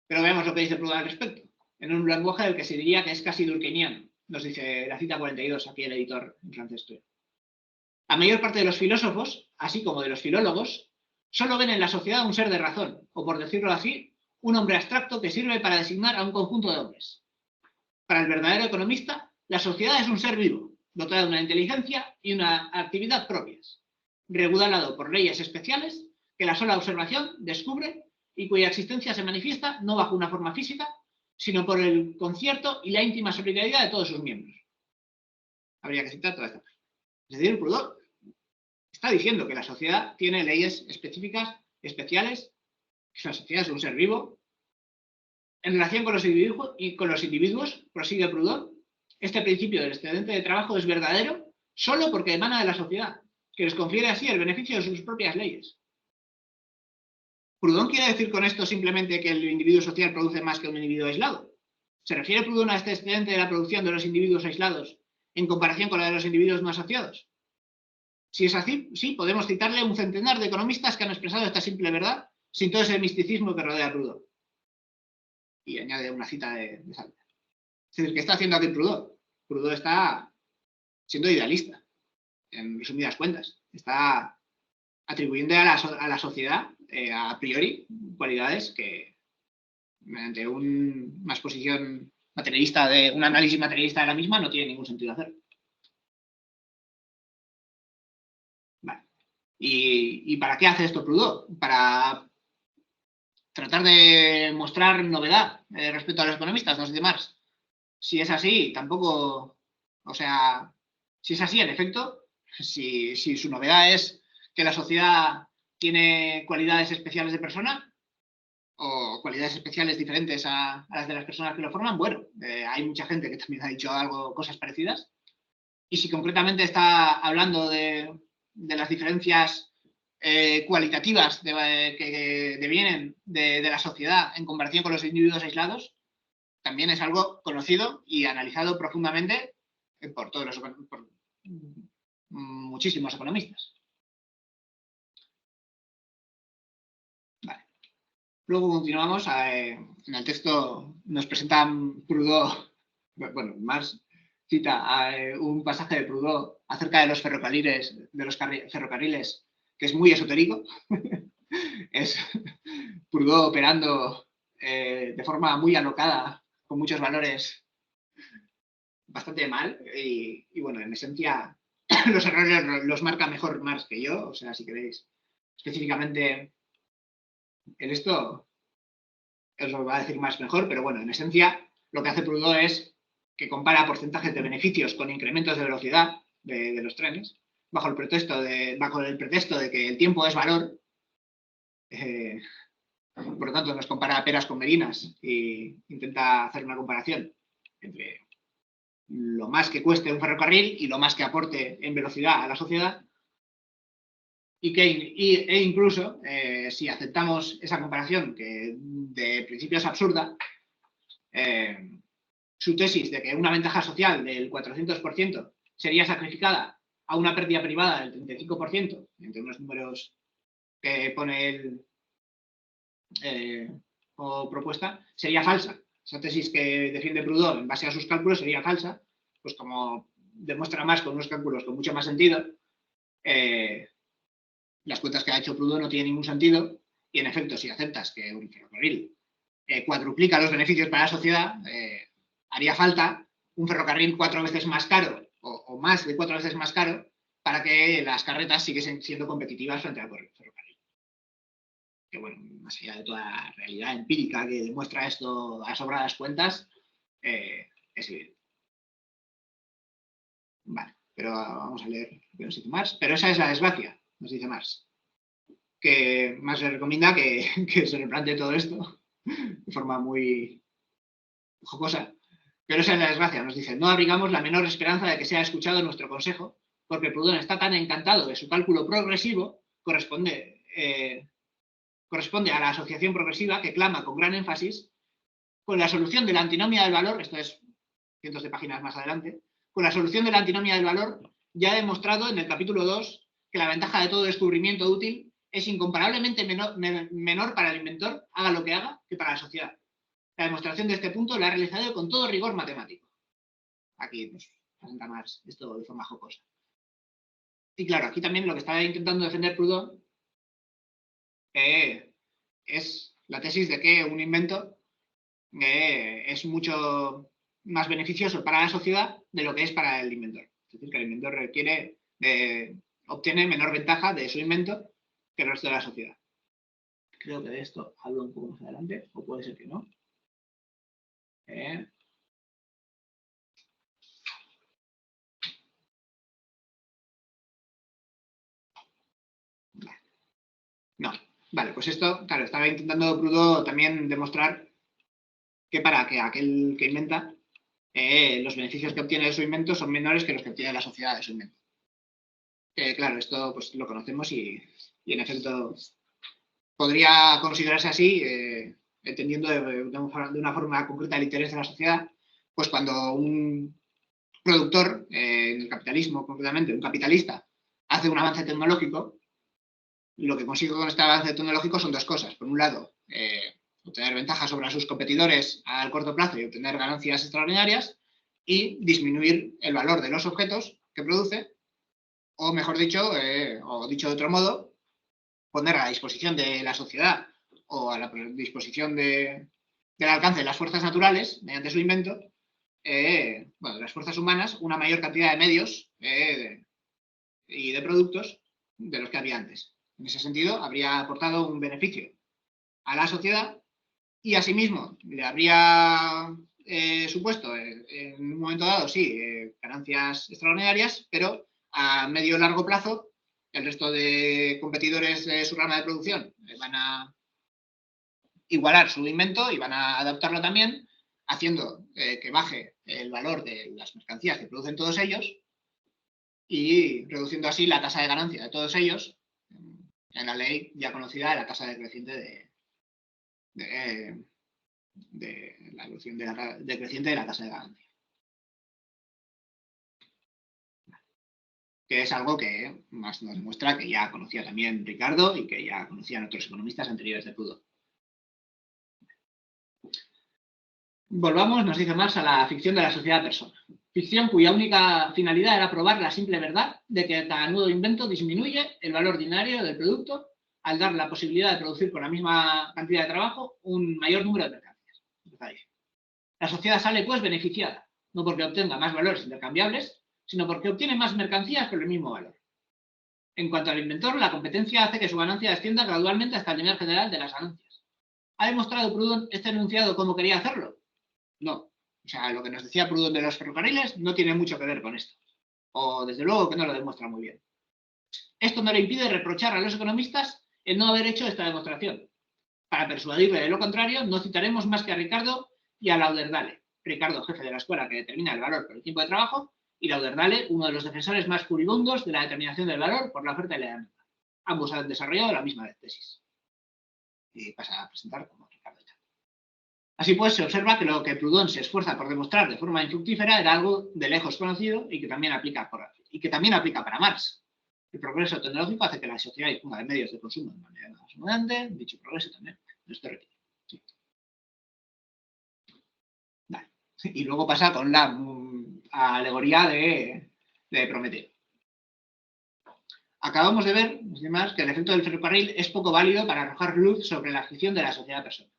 Pero veamos lo que dice Proudhon al respecto, en un lenguaje del que se diría que es casi durkheimiano. Nos dice la cita 42, aquí el editor en francés. La mayor parte de los filósofos, así como de los filólogos, solo ven en la sociedad un ser de razón, o por decirlo así, un hombre abstracto que sirve para designar a un conjunto de hombres. Para el verdadero economista, la sociedad es un ser vivo, dotado de una inteligencia y una actividad propias, regulado por leyes especiales que la sola observación descubre y cuya existencia se manifiesta no bajo una forma física, sino por el concierto y la íntima solidaridad de todos sus miembros. Habría que citar toda esta parte. Es decir, Proudhon está diciendo que la sociedad tiene leyes específicas, especiales, que la sociedad es un ser vivo. En relación con los individuos, prosigue Proudhon, este principio del excedente de trabajo es verdadero solo porque emana de la sociedad, que les confiere así el beneficio de sus propias leyes. ¿Proudhon quiere decir con esto simplemente que el individuo social produce más que un individuo aislado? ¿Se refiere Proudhon a este excedente de la producción de los individuos aislados en comparación con la de los individuos no asociados? Si es así, sí, podemos citarle un centenar de economistas que han expresado esta simple verdad sin todo ese misticismo que rodea a Proudhon. Y añade una cita de Salter. Es decir, ¿qué está haciendo aquí Proudhon? Proudhon está siendo idealista, en resumidas cuentas. Está atribuyendo a la sociedad, a priori, cualidades que, mediante una exposición materialista, un análisis materialista de la misma, no tiene ningún sentido hacer. Vale. ¿Y para qué hace esto Proudhon? Para tratar de mostrar novedad respecto a los economistas, nos dice Marx. Si es así, tampoco, o sea, si es así, en efecto, si su novedad es que la sociedad tiene cualidades especiales de persona o cualidades especiales diferentes a las de las personas que lo forman, bueno, hay mucha gente que también ha dicho cosas parecidas. Y si concretamente está hablando de las diferencias cualitativas que devienen de la sociedad en comparación con los individuos aislados, también es algo conocido y analizado profundamente por muchísimos economistas. Vale. Luego continuamos. En el texto nos presentan Proudhon, bueno, Marx cita un pasaje de Proudhon acerca de los ferrocarriles, que es muy esotérico. Es Proudhon operando de forma muy alocada, con muchos valores bastante mal. Y bueno, en esencia, los errores los marca mejor Marx que yo. O sea, si queréis específicamente en esto, os lo va a decir más mejor, pero bueno, en esencia, lo que hace Proudhon es que compara porcentajes de beneficios con incrementos de velocidad de los trenes, bajo el pretexto de que el tiempo es valor. Por lo tanto, nos compara peras con merinas e intenta hacer una comparación entre lo más que cueste un ferrocarril y lo más que aporte en velocidad a la sociedad. E incluso, si aceptamos esa comparación, que de principio es absurda, su tesis de que una ventaja social del 400% sería sacrificada a una pérdida privada del 35%, entre unos números que pone él o propuesta, sería falsa. Esa tesis que defiende Proudhon en base a sus cálculos sería falsa, pues como demuestra más con unos cálculos con mucho más sentido. Las cuentas que ha hecho Proudhon no tienen ningún sentido, y en efecto, si aceptas que un ferrocarril cuadruplica los beneficios para la sociedad, haría falta un ferrocarril 4 veces más caro o más de 4 veces más caro para que las carretas siguiesen siendo competitivas frente al ferrocarril. Que bueno, más allá de toda la realidad empírica que demuestra esto a sobradas cuentas, es evidente. Vale, pero vamos a leer lo que nos dice Marx. Pero esa es la desgracia, nos dice Marx. Que Marx le recomienda que se replantee todo esto de forma muy jocosa. Pero esa es la desgracia, nos dice, no abrigamos la menor esperanza de que sea escuchado nuestro consejo, porque Proudhon está tan encantado de su cálculo progresivo, corresponde a la asociación progresiva que clama con gran énfasis con la solución de la antinomia del valor, esto es cientos de páginas más adelante, con la solución de la antinomia del valor ya ha demostrado en el capítulo 2 que la ventaja de todo descubrimiento útil es incomparablemente menor para el inventor, haga lo que haga, que para la sociedad. La demostración de este punto la ha realizado con todo rigor matemático. Aquí nos presenta más esto de forma jocosa. Y claro, aquí también lo que está intentando defender Proudhon es la tesis de que un invento es mucho más beneficioso para la sociedad de lo que es para el inventor. Es decir, que el inventor obtiene menor ventaja de su invento que el resto de la sociedad. Creo que de esto hablo un poco más adelante, o puede ser que no. No. Vale, pues esto, claro, estaba intentando Proudhon también demostrar que para que aquel que inventa, los beneficios que obtiene de su invento son menores que los que obtiene la sociedad de su invento. Claro, esto pues lo conocemos y en efecto podría considerarse así, entendiendo de una forma concreta el interés de la sociedad, pues cuando un productor, en el capitalismo concretamente, un capitalista, hace un avance tecnológico, lo que consigue con este avance tecnológico son dos cosas. Por un lado, obtener ventajas sobre sus competidores al corto plazo y obtener ganancias extraordinarias, y disminuir el valor de los objetos que produce, o mejor dicho, o dicho de otro modo, poner a la disposición de la sociedad o a la disposición del alcance de las fuerzas naturales, mediante su invento, de las fuerzas humanas, una mayor cantidad de medios y de productos de los que había antes. En ese sentido, habría aportado un beneficio a la sociedad y asimismo le habría supuesto en un momento dado, sí, ganancias extraordinarias, pero a medio y largo plazo el resto de competidores de su rama de producción van a igualar su invento y van a adaptarlo también, haciendo que baje el valor de las mercancías que producen todos ellos y reduciendo así la tasa de ganancia de todos ellos en la ley ya conocida de la tasa decreciente de la evolución decreciente de la tasa de ganancia. Que es algo que más nos demuestra que ya conocía también Ricardo y que ya conocían otros economistas anteriores de Proudhon. Volvamos, nos dice Marx, a la ficción de la sociedad-persona. Ficción cuya única finalidad era probar la simple verdad de que cada nuevo invento disminuye el valor ordinario del producto al dar la posibilidad de producir con la misma cantidad de trabajo un mayor número de mercancías. La sociedad sale, pues, beneficiada, no porque obtenga más valores intercambiables, sino porque obtiene más mercancías por el mismo valor. En cuanto al inventor, la competencia hace que su ganancia descienda gradualmente hasta el nivel general de las ganancias. ¿Ha demostrado Proudhon este enunciado cómo quería hacerlo? No. O sea, lo que nos decía Proudhon de los ferrocarriles no tiene mucho que ver con esto. O, desde luego, que no lo demuestra muy bien. Esto no le impide reprochar a los economistas el no haber hecho esta demostración. Para persuadirle de lo contrario, no citaremos más que a Ricardo y a Lauderdale. Ricardo, jefe de la escuela que determina el valor por el tiempo de trabajo, y Lauderdale, uno de los defensores más furibundos de la determinación del valor por la oferta y la demanda. Ambos han desarrollado la misma tesis. Y pasa a presentar como Ricardo. Así pues, se observa que lo que Proudhon se esfuerza por demostrar de forma infructífera era algo de lejos conocido y que también aplica para Marx. El progreso tecnológico hace que la sociedad disponga de medios de consumo de manera más abundante. Dicho progreso también no estoy retiro. Sí. Vale. Y luego pasa con la alegoría de Prometeo. Acabamos de ver, además, que el efecto del ferrocarril es poco válido para arrojar luz sobre la ficción de la sociedad-persona.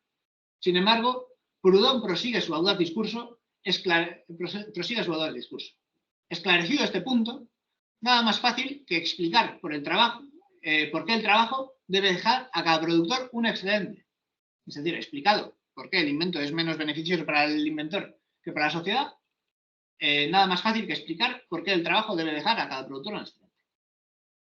Sin embargo, Proudhon prosigue su audaz discurso. Esclarecido este punto, nada más fácil que explicar por qué el trabajo debe dejar a cada productor un excedente. Es decir, explicado por qué el invento es menos beneficioso para el inventor que para la sociedad, nada más fácil que explicar por qué el trabajo debe dejar a cada productor un excedente.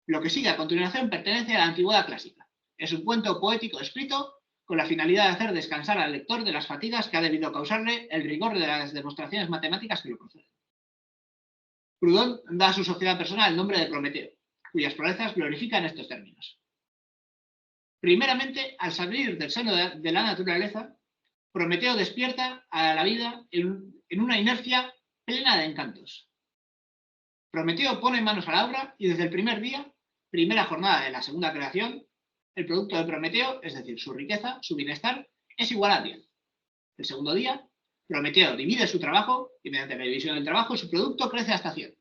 Lo que sigue a continuación pertenece a la antigüedad clásica. Es un cuento poético escrito con la finalidad de hacer descansar al lector de las fatigas que ha debido causarle el rigor de las demostraciones matemáticas que lo proceden. Proudhon da a su sociedad personal el nombre de Prometeo, cuyas proezas glorifica en estos términos. Primeramente, al salir del seno de la naturaleza, Prometeo despierta a la vida en una inercia plena de encantos. Prometeo pone manos a la obra y desde el primer día, primera jornada de la segunda creación, el producto de Prometeo, es decir, su riqueza, su bienestar, es igual a 10. El segundo día, Prometeo divide su trabajo y mediante la división del trabajo su producto crece hasta 100.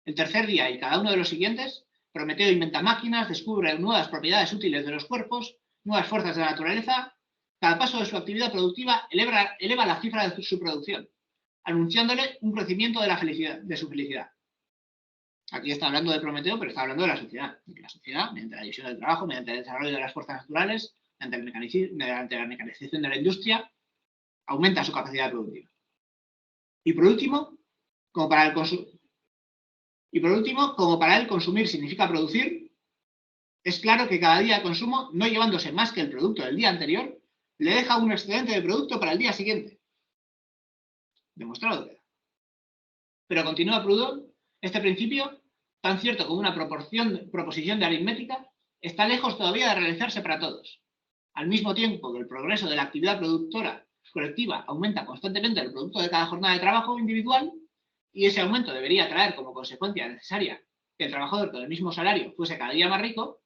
El tercer día y cada uno de los siguientes, Prometeo inventa máquinas, descubre nuevas propiedades útiles de los cuerpos, nuevas fuerzas de la naturaleza. Cada paso de su actividad productiva eleva la cifra de su producción, anunciándole un crecimiento de su felicidad. Aquí está hablando de Prometeo, pero está hablando de la sociedad. De que la sociedad, mediante la división del trabajo, mediante el desarrollo de las fuerzas naturales, mediante la mecanización de la industria, aumenta su capacidad productiva. Y por último, como para él consumir significa producir, es claro que cada día de consumo, no llevándose más que el producto del día anterior, le deja un excedente de producto para el día siguiente. Demostrado queda. Pero continúa Proudhon, este principio, tan cierto como una proposición de aritmética, está lejos todavía de realizarse para todos. Al mismo tiempo que el progreso de la actividad productora colectiva aumenta constantemente el producto de cada jornada de trabajo individual, y ese aumento debería traer como consecuencia necesaria que el trabajador con el mismo salario fuese cada día más rico,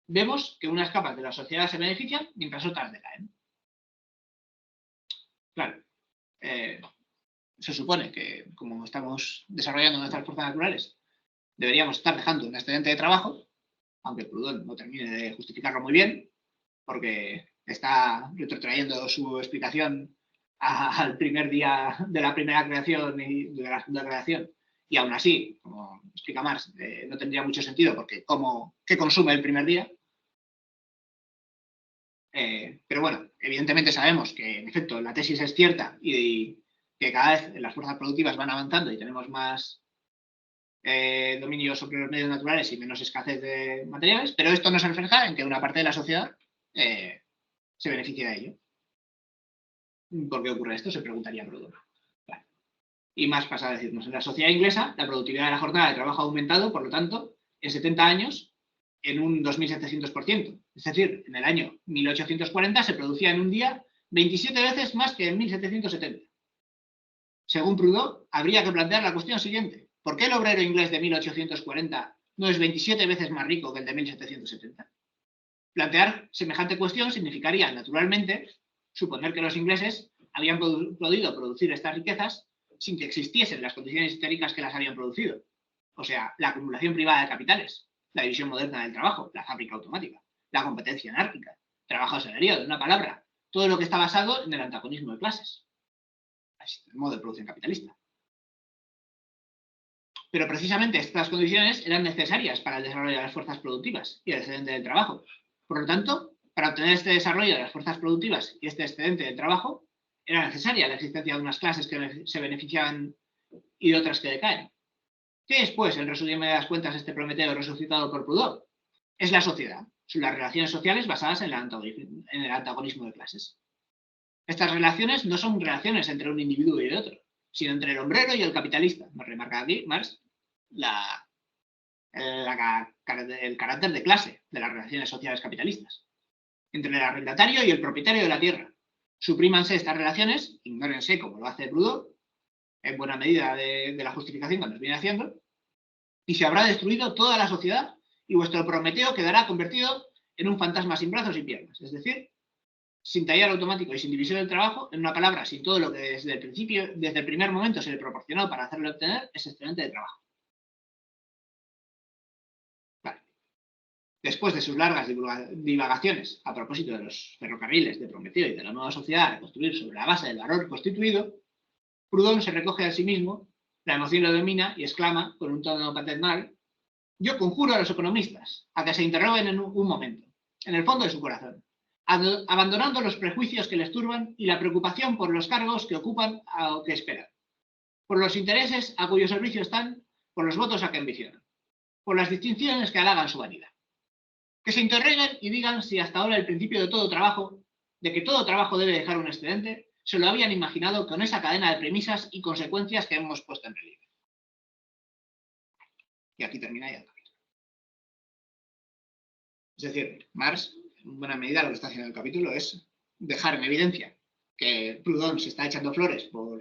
vemos que unas capas de la sociedad se benefician mientras otras decaen. Claro, se supone que como estamos desarrollando nuestras fuerzas naturales, deberíamos estar dejando un excedente de trabajo, aunque Proudhon no termine de justificarlo muy bien, porque está retrotrayendo su explicación al primer día de la primera creación y de la segunda creación, y aún así, como explica Marx, no tendría mucho sentido, porque ¿qué consume el primer día? Pero bueno, evidentemente sabemos que, en efecto, la tesis es cierta y que cada vez las fuerzas productivas van avanzando y tenemos más dominio sobre los medios naturales y menos escasez de materiales, pero esto no se refleja en que una parte de la sociedad se beneficie de ello. ¿Por qué ocurre esto? Se preguntaría Proudhon. Vale. Y más pasa a decirnos, en la sociedad inglesa la productividad de la jornada de trabajo ha aumentado, por lo tanto, en 70 años en un 2.700%. Es decir, en el año 1840 se producía en un día 27 veces más que en 1770. Según Proudhon, habría que plantear la cuestión siguiente. ¿Por qué el obrero inglés de 1840 no es 27 veces más rico que el de 1770? Plantear semejante cuestión significaría, naturalmente, suponer que los ingleses habían podido producir estas riquezas sin que existiesen las condiciones históricas que las habían producido. O sea, la acumulación privada de capitales, la división moderna del trabajo, la fábrica automática, la competencia anárquica, trabajo asalariado, en una palabra, todo lo que está basado en el antagonismo de clases, el modo de producción capitalista. Pero precisamente estas condiciones eran necesarias para el desarrollo de las fuerzas productivas y el excedente del trabajo. Por lo tanto, para obtener este desarrollo de las fuerzas productivas y este excedente del trabajo, era necesaria la existencia de unas clases que se beneficiaban y de otras que decaen. ¿Qué es, pues, en resumen de las cuentas, este Prometeo resucitado por Proudhon? Es la sociedad, son las relaciones sociales basadas en el antagonismo de clases. Estas relaciones no son relaciones entre un individuo y el otro, sino entre el obrero y el capitalista. Nos remarca aquí Marx el carácter de clase de las relaciones sociales capitalistas. Entre el arrendatario y el propietario de la tierra. Suprímanse estas relaciones, ignórense como lo hace Proudhon, en buena medida de la justificación que nos viene haciendo, y se habrá destruido toda la sociedad y vuestro Prometeo quedará convertido en un fantasma sin brazos y piernas, es decir, sin taller automático y sin división del trabajo, en una palabra, sin todo lo que desde el primer momento se le proporcionó para hacerle obtener ese excedente de trabajo. Vale. Después de sus largas divagaciones a propósito de los ferrocarriles de Prometeo y de la nueva sociedad a reconstruir sobre la base del valor constituido, Proudhon se recoge a sí mismo, la emoción lo domina y exclama con un tono paternal: yo conjuro a los economistas a que se interroguen en un momento, en el fondo de su corazón, abandonando los prejuicios que les turban y la preocupación por los cargos que ocupan o que esperan, por los intereses a cuyo servicio están, por los votos a que ambicionan, por las distinciones que halagan su vanidad. Que se interroguen y digan si hasta ahora el principio de que todo trabajo debe dejar un excedente, se lo habían imaginado con esa cadena de premisas y consecuencias que hemos puesto en relieve. Y aquí termina ya el capítulo. Es decir, Marx, en buena medida, lo que está haciendo el capítulo es dejar en evidencia que Proudhon se está echando flores por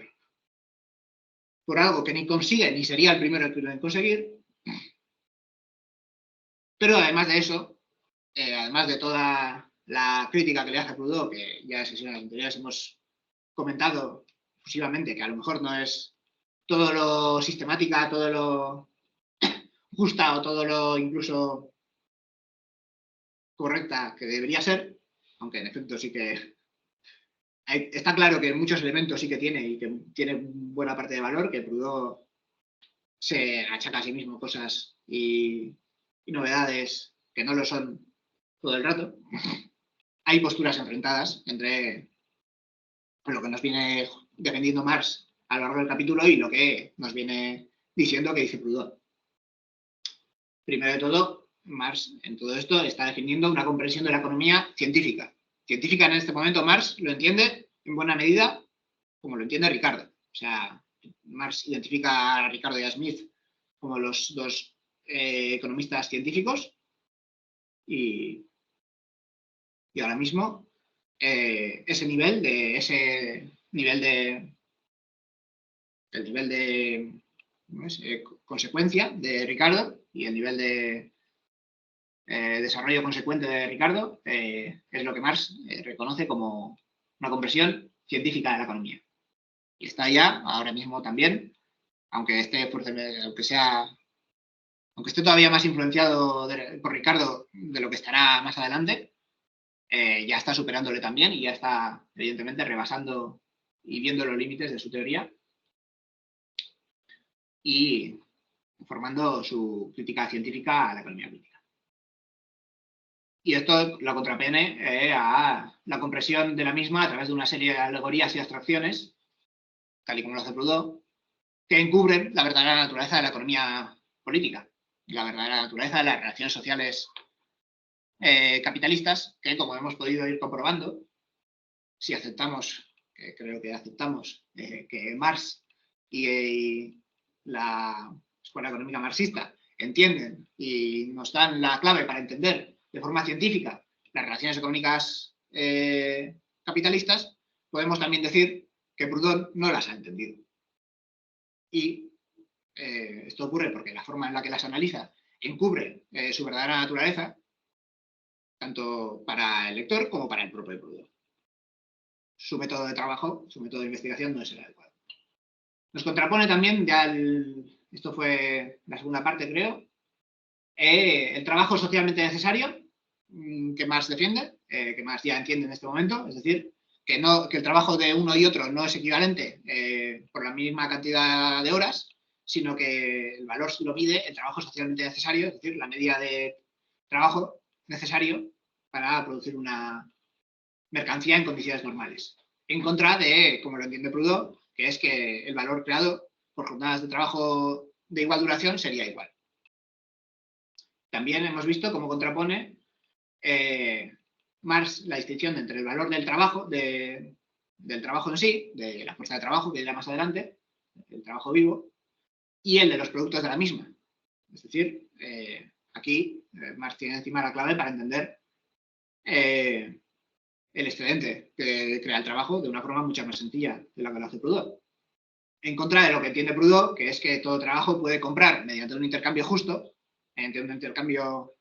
algo que ni consigue ni sería el primero en conseguir. Pero además de eso, además de toda la crítica que le hace a Proudhon, que ya en sesiones anteriores hemos comentado exclusivamente, que a lo mejor no es todo lo sistemática, todo lo justa o todo lo incluso correcta que debería ser, aunque en efecto sí que está claro que muchos elementos sí que tiene y que tiene buena parte de valor, que Proudhon se achaca a sí mismo cosas y novedades que no lo son todo el rato. Hay posturas enfrentadas entre lo que nos viene defendiendo Marx a lo largo del capítulo y lo que nos viene diciendo que dice Proudhon. Primero de todo, Marx en todo esto está definiendo una comprensión de la economía científica. Científica en este momento Marx lo entiende en buena medida como lo entiende Ricardo. O sea, Marx identifica a Ricardo y a Smith como los dos economistas científicos y ahora mismo ese nivel de consecuencia de Ricardo y el nivel de desarrollo consecuente de Ricardo es lo que Marx reconoce como una comprensión científica de la economía. Y está ya ahora mismo también, aunque esté todavía más influenciado por Ricardo de lo que estará más adelante, ya está superándole también y ya está evidentemente rebasando y viendo los límites de su teoría y formando su crítica científica a la economía política. Y esto lo contrapone a la compresión de la misma a través de una serie de alegorías y abstracciones, tal y como lo hace Proudhon, que encubren la verdadera naturaleza de la economía política, la verdadera naturaleza de las relaciones sociales capitalistas, que como hemos podido ir comprobando, si aceptamos, que creo que aceptamos, que Marx y la Escuela Económica Marxista entienden y nos dan la clave para entender de forma científica las relaciones económicas capitalistas, podemos también decir que Proudhon no las ha entendido. Y esto ocurre porque la forma en la que las analiza encubre su verdadera naturaleza, tanto para el lector como para el propio Proudhon. Su método de trabajo, su método de investigación no es el adecuado. Nos contrapone también, esto fue la segunda parte creo, el trabajo socialmente necesario, que Marx defiende, que Marx ya entiende en este momento, es decir, que el trabajo de uno y otro no es equivalente por la misma cantidad de horas, sino que el valor lo mide el trabajo socialmente necesario, es decir, la medida de trabajo necesario para producir una mercancía en condiciones normales. En contra de, como lo entiende Proudhon, que es que el valor creado por jornadas de trabajo de igual duración sería igual. También hemos visto cómo contrapone Marx la distinción entre el valor del trabajo, del trabajo en sí, de la fuerza de trabajo que irá más adelante, el trabajo vivo, y el de los productos de la misma. Es decir, aquí Marx tiene encima la clave para entender el excedente que crea el trabajo de una forma mucho más sencilla de la que lo hace Proudhon. En contra de lo que entiende Proudhon, que es que todo trabajo puede comprar mediante un intercambio justo, mediante un intercambio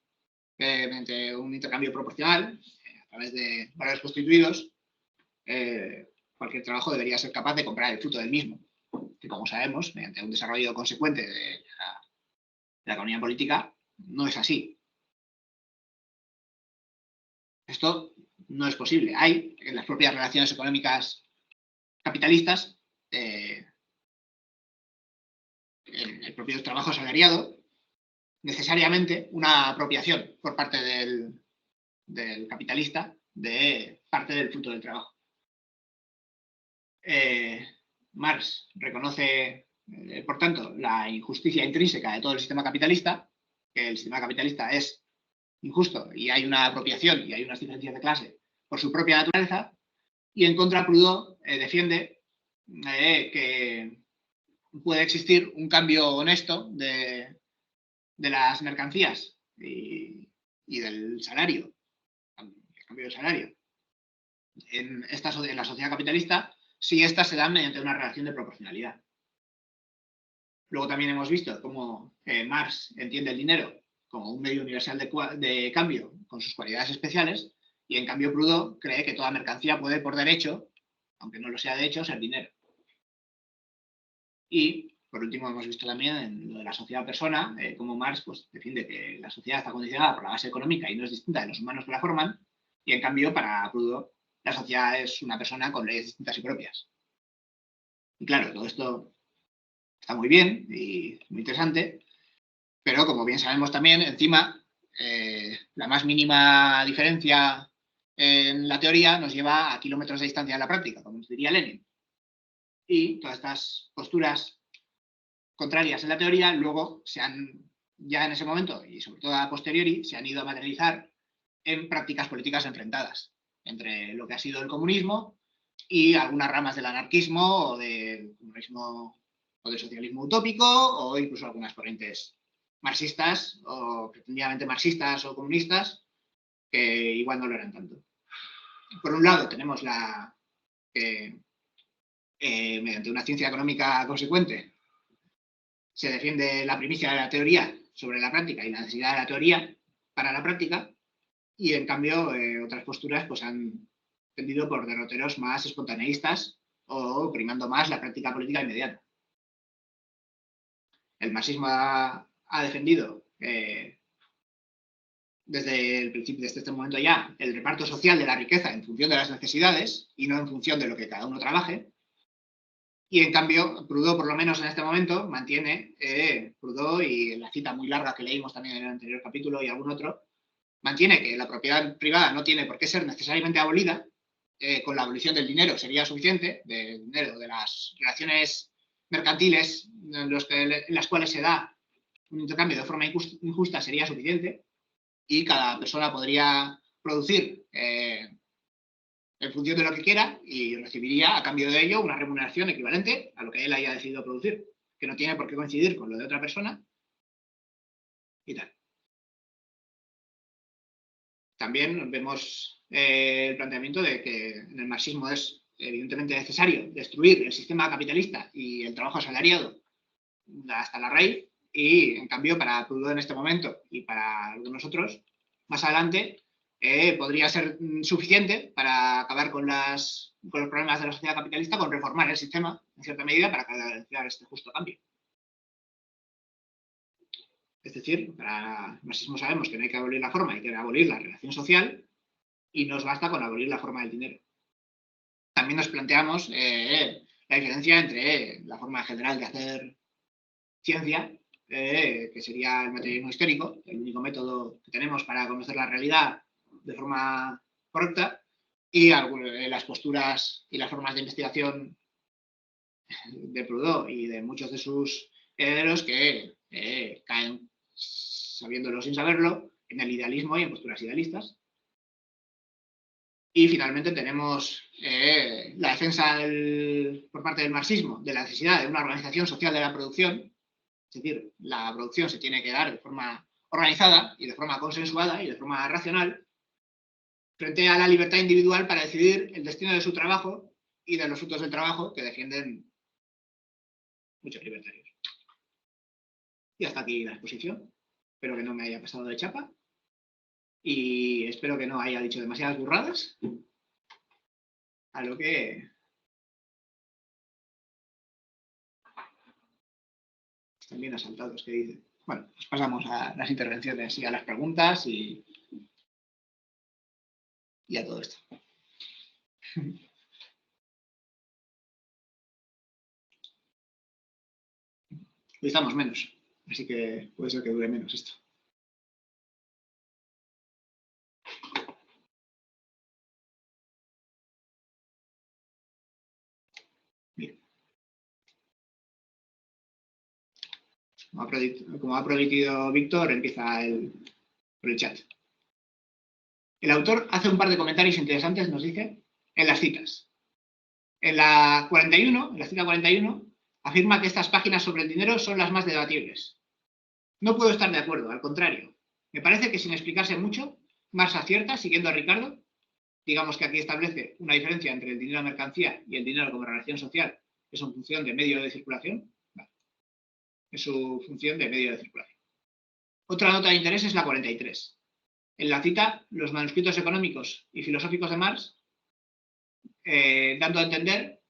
proporcional, a través de valores constituidos, cualquier trabajo debería ser capaz de comprar el fruto del mismo. Que como sabemos, mediante un desarrollo consecuente de la economía política, no es así. Esto no es posible. Hay en las propias relaciones económicas capitalistas, en el propio trabajo asalariado, necesariamente una apropiación por parte del capitalista de parte del fruto del trabajo. Marx reconoce, por tanto, la injusticia intrínseca de todo el sistema capitalista, que el sistema capitalista es injusto y hay una apropiación y hay unas diferencias de clase por su propia naturaleza, y en contra Proudhon defiende que puede existir un cambio honesto de las mercancías y del salario, el cambio del salario en la sociedad capitalista, si éstas se dan mediante una relación de proporcionalidad. Luego también hemos visto cómo Marx entiende el dinero como un medio universal de cambio con sus cualidades especiales, y en cambio Proudhon cree que toda mercancía puede por derecho, aunque no lo sea de hecho, ser dinero. Y por último hemos visto también en lo de la sociedad-persona, cómo Marx pues, defiende que la sociedad está condicionada por la base económica y no es distinta de los humanos que la forman, y en cambio para Proudhon la sociedad es una persona con leyes distintas y propias. Y claro, todo esto está muy bien y muy interesante, pero como bien sabemos también, encima, la más mínima diferencia en la teoría nos lleva a kilómetros de distancia en la práctica, como nos diría Lenin. Y todas estas posturas contrarias en la teoría luego ya en ese momento, y sobre todo a posteriori, se han ido a materializar en prácticas políticas enfrentadas entre lo que ha sido el comunismo y algunas ramas del anarquismo o del comunismo o del socialismo utópico, o incluso algunas corrientes marxistas o pretendidamente marxistas o comunistas que igual no lo eran tanto. Por un lado tenemos mediante una ciencia económica consecuente se defiende la primicia de la teoría sobre la práctica y la necesidad de la teoría para la práctica, y en cambio otras posturas pues han tendido por derroteros más espontaneístas o primando más la práctica política inmediata. El marxismo ha defendido desde este momento ya el reparto social de la riqueza en función de las necesidades y no en función de lo que cada uno trabaje. Y en cambio, Proudhon, por lo menos en este momento, mantiene Proudhon, y la cita muy larga que leímos también en el anterior capítulo y algún otro, mantiene que la propiedad privada no tiene por qué ser necesariamente abolida. Con la abolición del dinero sería suficiente, del dinero, de las relaciones mercantiles en las cuales se da un intercambio de forma injusta sería suficiente, y cada persona podría producir en función de lo que quiera y recibiría a cambio de ello una remuneración equivalente a lo que él haya decidido producir, que no tiene por qué coincidir con lo de otra persona y tal. También vemos el planteamiento de que en el marxismo es evidentemente necesario destruir el sistema capitalista y el trabajo asalariado hasta la raíz, y en cambio para Proudhon en este momento y para algunos otros más adelante podría ser suficiente para acabar con los problemas de la sociedad capitalista, con reformar el sistema en cierta medida para crear este justo cambio. Es decir, para el marxismo sabemos que no hay que abolir la forma, hay que abolir la relación social, y nos basta con abolir la forma del dinero. También nos planteamos la diferencia entre la forma general de hacer ciencia, que sería el materialismo histórico, el único método que tenemos para conocer la realidad de forma correcta, y las posturas y las formas de investigación de Proudhon y de muchos de sus herederos que caen, sabiéndolo sin saberlo, en el idealismo y en posturas idealistas. Y finalmente tenemos la defensa por parte del marxismo de la necesidad de una organización social de la producción. Es decir, la producción se tiene que dar de forma organizada y de forma consensuada y de forma racional, frente a la libertad individual para decidir el destino de su trabajo y de los frutos del trabajo, que defienden muchos libertarios. Y hasta aquí la exposición. Espero que no me haya pasado de chapa y espero que no haya dicho demasiadas burradas, a lo que están bien asaltados, que dicen. Bueno, pues pasamos a las intervenciones y a las preguntas y a todo esto. Hoy estamos menos, así que puede ser que dure menos esto. Bien. Como ha prometido Víctor, empieza por el chat. El autor hace un par de comentarios interesantes, nos dice, en las citas. En la cita 41, afirma que estas páginas sobre el dinero son las más debatibles. No puedo estar de acuerdo, al contrario. Me parece que sin explicarse mucho, Marx acierta, siguiendo a Ricardo. Digamos que aquí establece una diferencia entre el dinero mercancía y el dinero como relación social, que es su función de medio de circulación. Vale. Es su función de medio de circulación. Otra nota de interés es la 43. En la cita, los manuscritos económicos y filosóficos de Marx, dando a entender,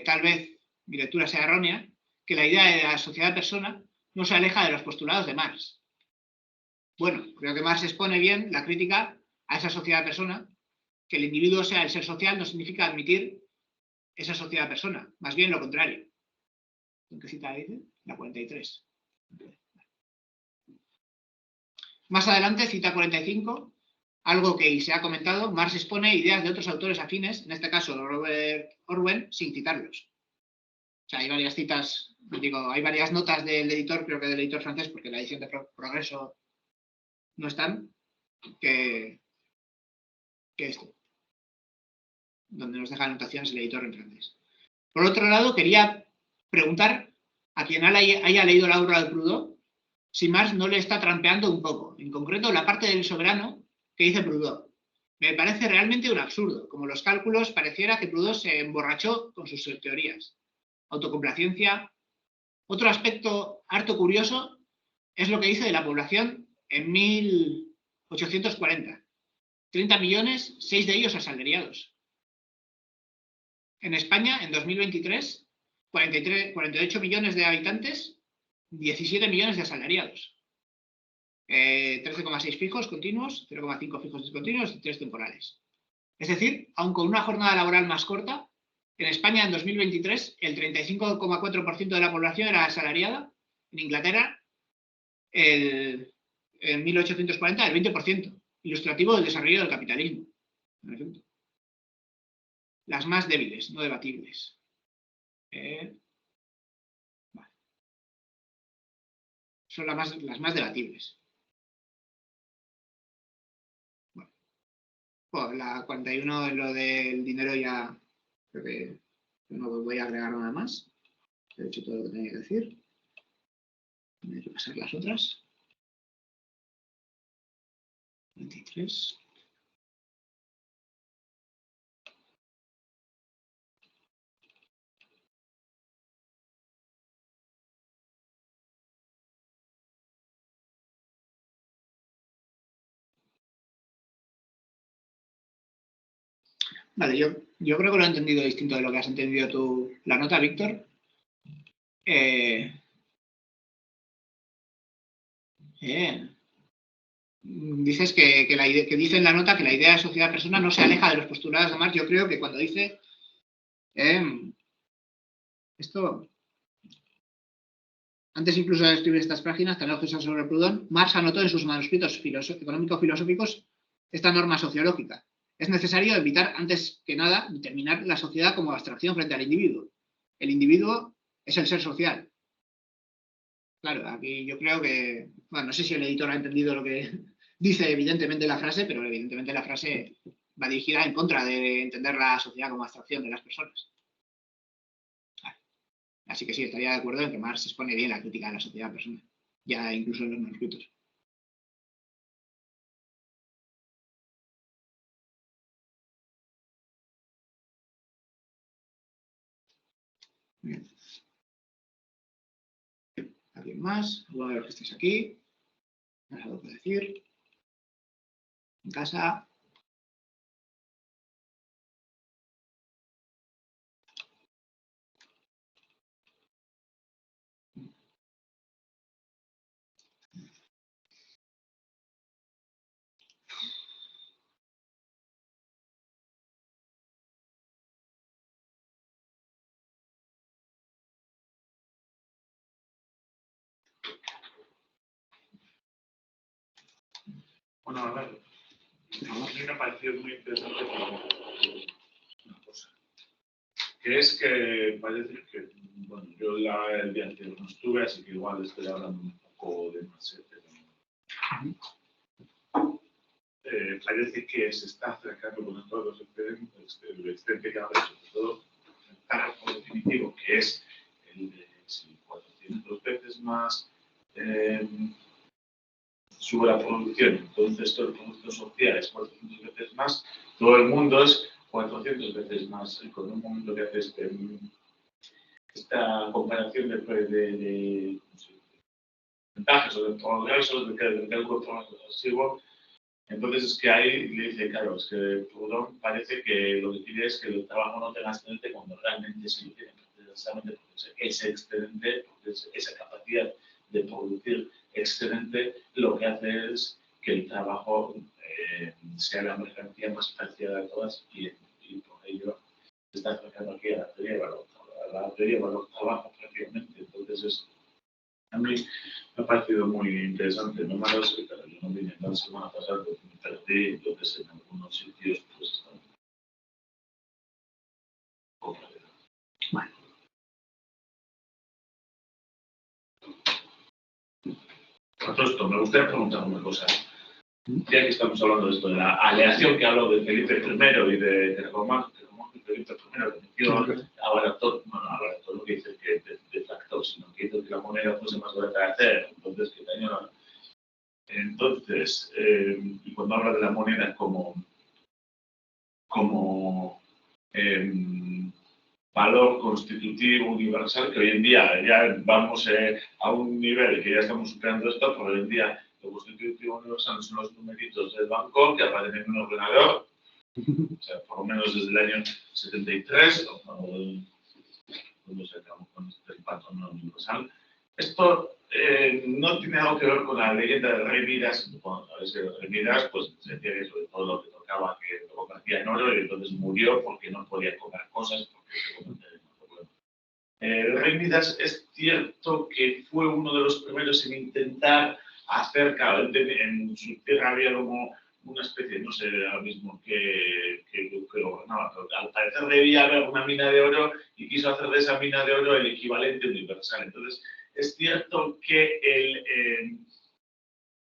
tal vez mi lectura sea errónea, que la idea de la sociedad-persona no se aleja de los postulados de Marx. Bueno, creo que Marx expone bien la crítica a esa sociedad-persona. Que el individuo sea el ser social no significa admitir esa sociedad-persona, más bien lo contrario. ¿En qué cita dice? La 43. Más adelante, cita 45, algo que se ha comentado, Marx expone ideas de otros autores afines, en este caso Robert Orwell, sin citarlos. O sea, hay varias citas, hay varias notas del editor, creo que del editor francés, porque la edición de Progreso no están, que esto, donde nos deja anotaciones el editor en francés. Por otro lado, quería preguntar a quien haya leído la obra de Proudhon si Marx no le está trampeando un poco, en concreto la parte del soberano que dice Proudhon. Me parece realmente un absurdo. Como los cálculos, pareciera que Proudhon se emborrachó con sus teorías. Autocomplacencia. Otro aspecto harto curioso es lo que dice de la población en 1840. 30 millones, 6 de ellos asalariados. En España, en 2023, 48 millones de habitantes, 17 millones de asalariados. 13,6 fijos continuos, 0,5 fijos discontinuos y 3 temporales. Es decir, aun con una jornada laboral más corta, en España en 2023 el 35,4% de la población era asalariada. En Inglaterra el en 1840 el 20%, ilustrativo del desarrollo del capitalismo. Las más débiles, no debatibles. Vale. Son las más debatibles. Bueno. Pues la 41 en lo del dinero ya creo que no voy a agregar nada más. He hecho todo lo que tenía que decir. Voy a pasar las otras. 23. Vale, yo creo que lo he entendido distinto de lo que has entendido tú. La nota, Víctor. Dices que dice en la nota que la idea de sociedad-persona no se aleja de los postulados de Marx. Yo creo que cuando dice esto, antes incluso de escribir estas páginas, Tanajosa sobre Proudhon, Marx anotó en sus manuscritos económico-filosóficos esta norma sociológica. Es necesario evitar, antes que nada, determinar la sociedad como abstracción frente al individuo. El individuo es el ser social. Claro, aquí yo creo que, bueno, no sé si el editor ha entendido lo que dice evidentemente la frase, pero evidentemente la frase va dirigida en contra de entender la sociedad como abstracción de las personas. Vale. Así que sí, estaría de acuerdo en que Marx expone bien la crítica de la sociedad persona, ya incluso en los manuscritos. Bien. ¿Alguien más? ¿Alguno de los que estáis aquí? ¿Has algo que decir? ¿En casa? Bueno, a ver, a mí me ha parecido muy interesante una cosa, que es que parece que, bueno, yo el día anterior no estuve, así que igual estoy hablando un poco de más, parece que se está acercando con todos los excedentes, el excedente que ha hecho, sobre todo el párrafo definitivo, que es el de si 400 veces más sube la producción, entonces todo el producto social es 400 veces más, todo el mundo es 400 veces más. Y con un momento que haces esta comparación de ventajas o de progresos, de algo progresivo, entonces es que ahí le dice, claro, es que Proudhon parece que lo que quiere es que el trabajo no tenga excedente cuando realmente sí lo tiene, precisamente porque ese excedente, porque esa capacidad de producir excedente, lo que hace es que el trabajo sea la mercancía más preciada de todas y por ello se está acercando aquí a la teoría de valor, a la teoría de valor trabajo prácticamente. Entonces a mí me ha parecido muy interesante. No me lo sé, pero yo no vine la semana pasada, porque me perdí, lo que sé, en algunos sitios, pues están poco. Bueno. A todo esto, me gustaría preguntar una cosa. Ya que estamos hablando de esto, de la aleación que hablo de Felipe I y de Román, Felipe I que metió a Barato, bueno, a Barato lo que dice que de facto, sino que hizo que la moneda fuese más barata de hacer, entonces que tenía. Entonces, y cuando habla de la moneda como valor constitutivo universal, que hoy en día ya vamos a un nivel que ya estamos superando esto, pero hoy en día lo constitutivo universal son los numeritos del banco que aparecen en un ordenador, o sea, por lo menos desde el año 73, cuando se acabó con el patrón universal. Esto no tiene algo que ver con la leyenda del rey Midas. Bueno, sabes que el rey Midas, pues se decía que sobre todo lo que tocaba, que lo convertía en oro y entonces murió porque no podía comprar cosas, porque se convertía en oro. El rey Midas es cierto que fue uno de los primeros en intentar hacer, claro, en su tierra había como una especie, no sé ahora mismo que gobernaba, pero al parecer debía haber una mina de oro y quiso hacer de esa mina de oro el equivalente universal. Entonces, es cierto que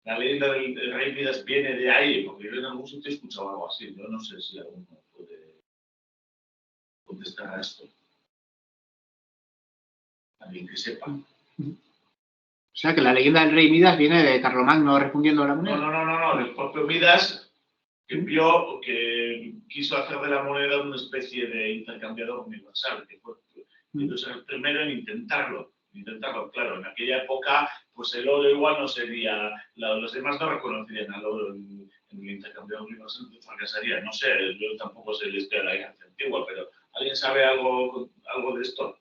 la leyenda del rey Midas viene de ahí, porque yo en algún sitio he escuchado algo así. Yo no sé si alguno puede contestar a esto. Alguien que sepa. O sea, que la leyenda del rey Midas viene de Carlomagno refundiendo la moneda. No. El propio Midas que quiso hacer de la moneda una especie de intercambiador universal, que fue el primero en intentarlo. Claro, en aquella época, pues el oro igual no sería, los demás no reconocerían al oro en el intercambiador universal, fracasaría. No sé, yo tampoco sé la historia de la Grecia antigua, pero ¿alguien sabe algo de esto?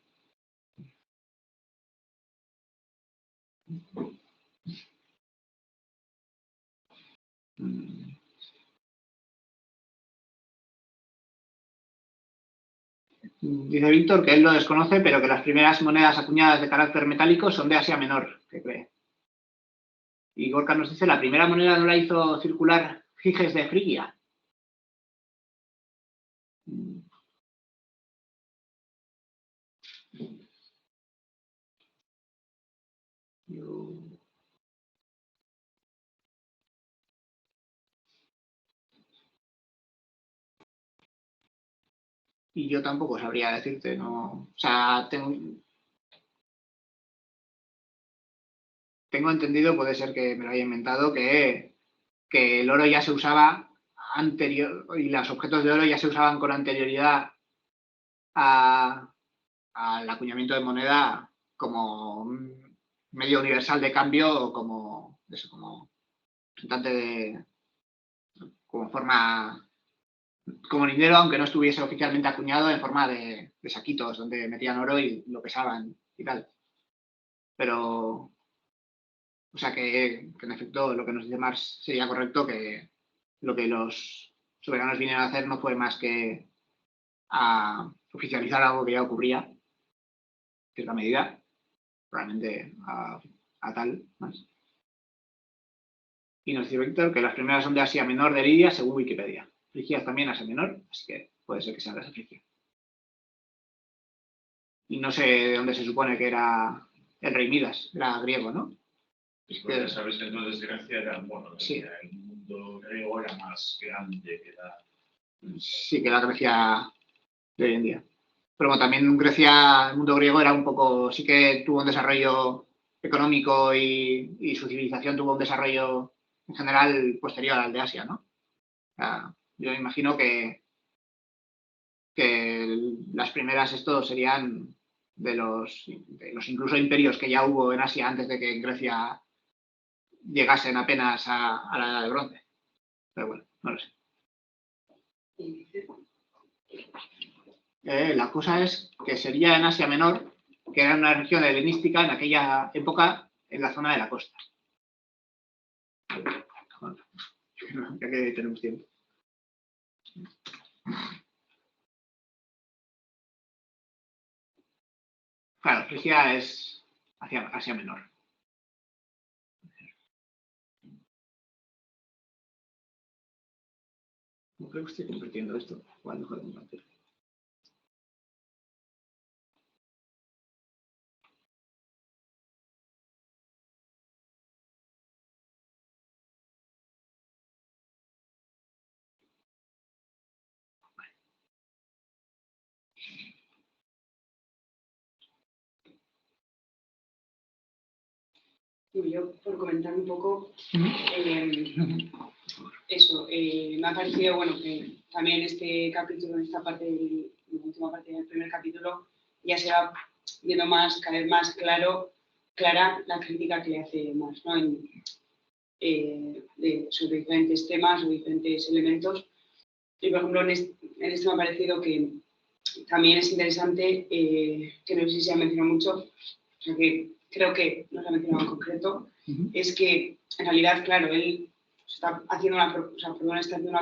Dice Víctor que él lo desconoce, pero que las primeras monedas acuñadas de carácter metálico son de Asia Menor, que cree. Y Gorka nos dice, la primera moneda no la hizo circular Giges de Frigia. Y yo tampoco sabría decirte, no. O sea, tengo entendido, puede ser que me lo haya inventado, que el oro ya se usaba anterior, y los objetos de oro ya se usaban con anterioridad al acuñamiento de moneda como un medio universal de cambio o como representante de, como forma, como dinero, aunque no estuviese oficialmente acuñado, en forma de saquitos donde metían oro y lo pesaban y tal. Pero, o sea que en efecto lo que nos dice Marx sería correcto, que lo que los soberanos vinieron a hacer no fue más que a oficializar algo que ya ocurría, en cierta medida, probablemente a tal más. Y nos dice Víctor que las primeras son de Asia Menor de Lidia, según Wikipedia. Frigia también Asia Menor, así que puede ser que sean de esa Frigia. Y no sé de dónde se supone que era el rey Midas, era griego, ¿no? Pues ya sabes que entonces Grecia era, bueno, sí. El mundo griego era más grande que la... Sí, que la Grecia de hoy en día. Pero bueno, también Grecia, el mundo griego era un poco, sí que tuvo un desarrollo económico y su civilización tuvo un desarrollo en general posterior al de Asia, ¿no? O sea, yo imagino que las primeras estos serían de los incluso imperios que ya hubo en Asia antes de que en Grecia llegasen apenas a la Edad de Bronce. Pero bueno, no lo sé. La cosa es que sería en Asia Menor, que era una región helenística en aquella época en la zona de la costa. Ya que tenemos tiempo. Claro, Frigia es hacia Asia Menor. No creo que esté compartiendo esto. Igual mejor compartir. Yo, por comentar un poco, eso, me ha parecido, bueno, que también este capítulo, en esta parte, la última parte del primer capítulo, ya se va viendo cada vez más clara la crítica que le hace Marx, ¿no? Sobre diferentes temas o diferentes elementos. Y, por ejemplo, en este me ha parecido que también es interesante, que no sé si se ha mencionado mucho, o sea que creo que no se ha mencionado en concreto, es que en realidad, claro, él está haciendo una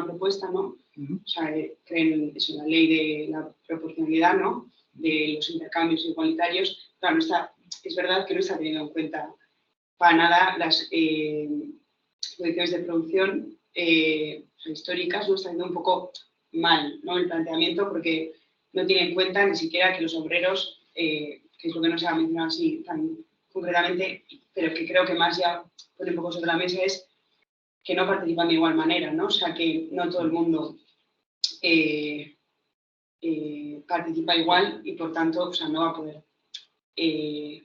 propuesta, ¿no? O sea, creen eso, la ley de la proporcionalidad, ¿no? De los intercambios igualitarios. Claro, es verdad que no está teniendo en cuenta para nada las condiciones de producción históricas, ¿no? Está yendo un poco mal, ¿no? El planteamiento, porque no tiene en cuenta ni siquiera que los obreros, que es lo que no se ha mencionado así tan concretamente, pero que creo que más ya pone un poco sobre la mesa, es que no participan de igual manera, ¿no? O sea, que no todo el mundo participa igual y, por tanto, o sea, no va a poder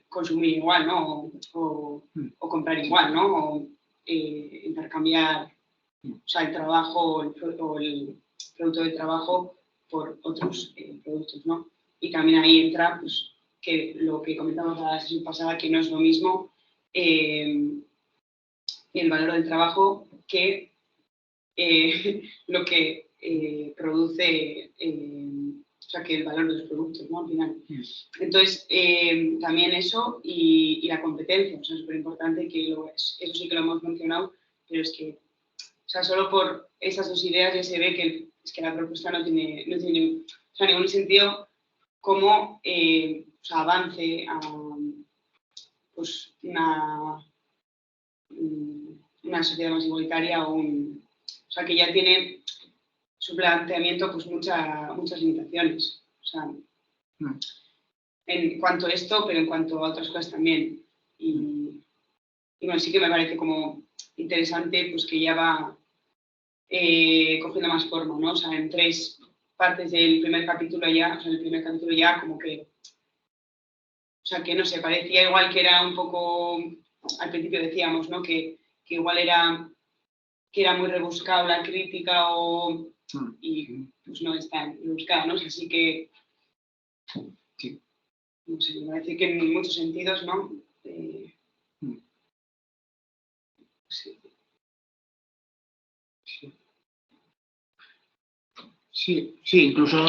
consumir igual, ¿no? O comprar igual, ¿no? O intercambiar, o sea, el trabajo o el producto de trabajo por otros productos, ¿no? Y también ahí entra, pues, que lo que comentamos la sesión pasada, que no es lo mismo el valor del trabajo que lo que produce, o sea, que el valor de los productos, ¿no? Al final. Entonces, también eso y la competencia, o sea, es súper importante, que eso sí que lo hemos mencionado, pero es que, o sea, solo por esas dos ideas ya se ve que, es que la propuesta no tiene o sea, ningún sentido como o sea, avance a pues, una sociedad más igualitaria o sea, que ya tiene su planteamiento pues muchas limitaciones. O sea, en cuanto a esto, pero en cuanto a otras cosas también. Y bueno, sí que me parece como interesante pues que ya va cogiendo más forma, ¿no? O sea, en 3 partes del primer capítulo ya, o sea, en el primer capítulo ya como que, o sea, que no sé, parecía igual que era un poco, al principio decíamos, ¿no? Que igual era muy rebuscada la crítica y pues no es tan rebuscada, ¿no? Así que, sí. No sé, me parece que en muchos sentidos, ¿no? Sí. Sí, incluso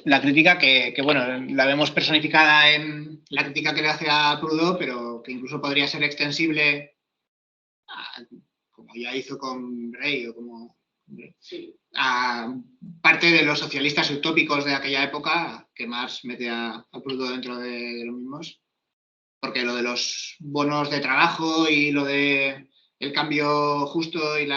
la crítica que, bueno, la vemos personificada en la crítica que le hace a Proudhon, pero que incluso podría ser extensible como ya hizo con Rey o como a parte de los socialistas utópicos de aquella época, que más mete a Proudhon dentro de los mismos, porque lo de los bonos de trabajo y lo de el cambio justo y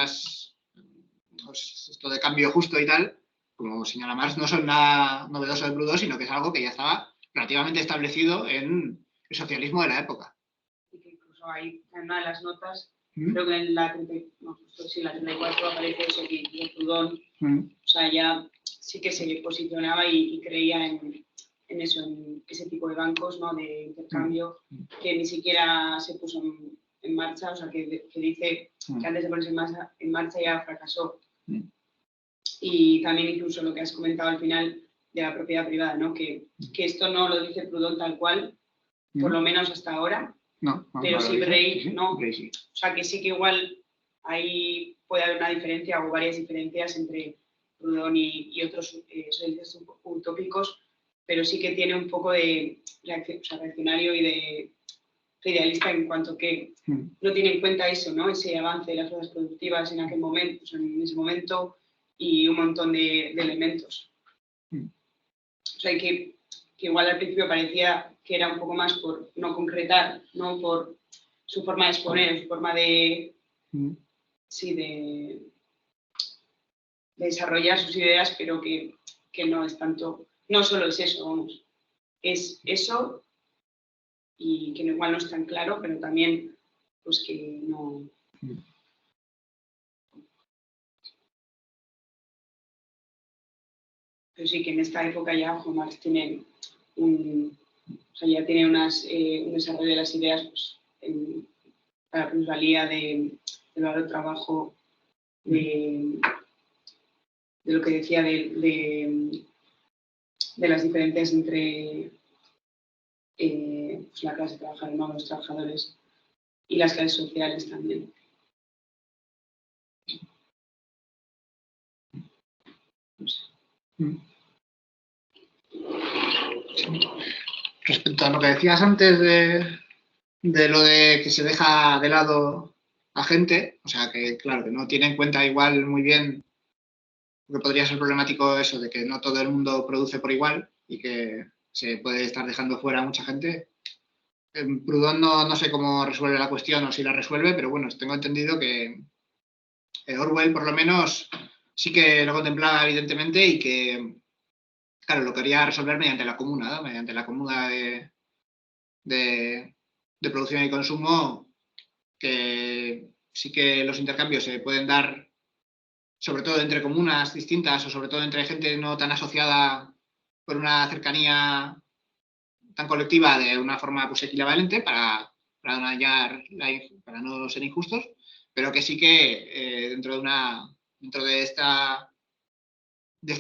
esto de cambio justo y tal, como señala Marx, no son nada novedoso de Proudhon, sino que es algo que ya estaba relativamente establecido en el socialismo de la época. Y que incluso hay en una de las notas, creo que en la 34 aparece eso, que Proudhon, o sea, ya sí que se posicionaba y creía en eso, en ese tipo de bancos, ¿no? De intercambio, que ni siquiera se puso en marcha, o sea, que dice que antes de ponerse en marcha ya fracasó. Y también incluso lo que has comentado al final de la propiedad privada, ¿no? Que esto no lo dice Proudhon tal cual, por lo menos hasta ahora, pero sí Bray, ¿no? Sí. O sea, que sí que igual ahí puede haber una diferencia o varias diferencias entre Proudhon y otros socialistas utópicos, pero sí que tiene un poco de reaccionario y de idealista en cuanto que no tiene en cuenta eso, ¿no? Ese avance de las fuerzas productivas en aquel momento, o sea, en ese momento, y un montón de elementos. O sea, que igual al principio parecía que era un poco más por no concretar, no por su forma de exponer, su forma de desarrollar sus ideas, pero que no es tanto, no solo es eso, vamos, es eso y que igual no es tan claro, pero también pues que no... Pero sí que en esta época ya Marx tiene ya tiene un desarrollo de las ideas pues, para la plusvalía del valor trabajo, de lo que decía de las diferencias entre pues la clase trabajadora, ¿no? Los trabajadores y las clases sociales también. No sé. Respecto a lo que decías antes de lo de que se deja de lado a gente, o sea que claro, que no tiene en cuenta igual muy bien lo que podría ser problemático eso de que no todo el mundo produce por igual y que se puede estar dejando fuera a mucha gente. Proudhon no sé cómo resuelve la cuestión o si la resuelve, pero bueno, tengo entendido que Orwell por lo menos sí que lo contemplaba evidentemente y que, claro, lo quería resolver mediante la comuna, ¿no? Mediante la comuna de producción y consumo, que sí que los intercambios se pueden dar sobre todo entre comunas distintas o sobre todo entre gente no tan asociada por una cercanía tan colectiva de una forma pues, equivalente para no ser injustos, pero que sí que dentro de esta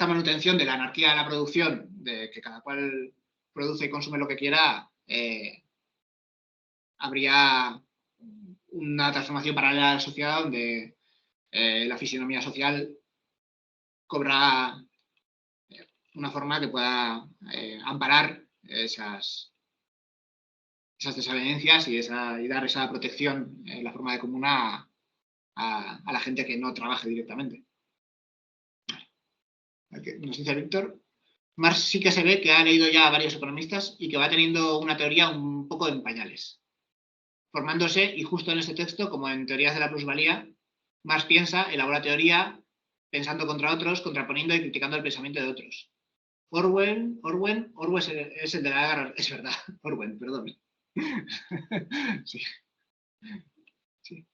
manutención de la anarquía de la producción, de que cada cual produce y consume lo que quiera, habría una transformación paralela a la sociedad donde la fisionomía social cobra una forma que pueda amparar esas desavenencias y dar esa protección en la forma de comuna a la gente que no trabaje directamente. Nos dice Víctor, Marx sí que se ve que ha leído ya a varios economistas y que va teniendo una teoría un poco en pañales. Formándose, y justo en este texto, como en Teorías de la plusvalía, Marx piensa, elabora teoría, pensando contra otros, contraponiendo y criticando el pensamiento de otros. Orwell es el de la guerra, es verdad, Orwell, perdón. Sí. Sí.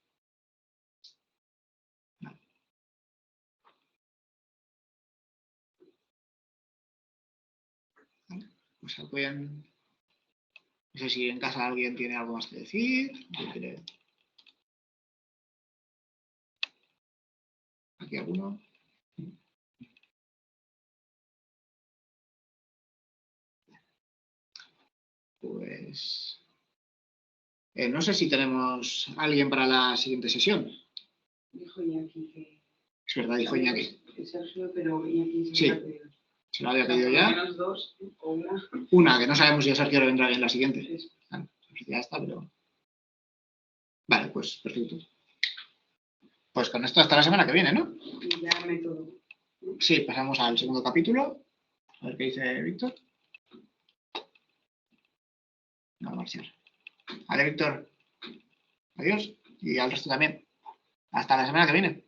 Vale. Pues apoyan. No sé si en casa alguien tiene algo más que decir. ¿Aquí alguno? Pues no sé si tenemos a alguien para la siguiente sesión. Dijo Iñaki que... Es verdad, dijo Iñaki. Sergio, pero Iñaki Sí, se lo había pedido ya. Por lo menos dos o una. Una, que no sabemos si a Sergio le vendrá bien la siguiente. Bueno, pues ya está, pero... Vale, pues perfecto. Pues con esto hasta la semana que viene, ¿no? Y ya método. Sí, pasamos al segundo capítulo. A ver qué dice Víctor. No, Marcial. Vale, Víctor. Adiós. Y al resto también. Hasta la semana que viene.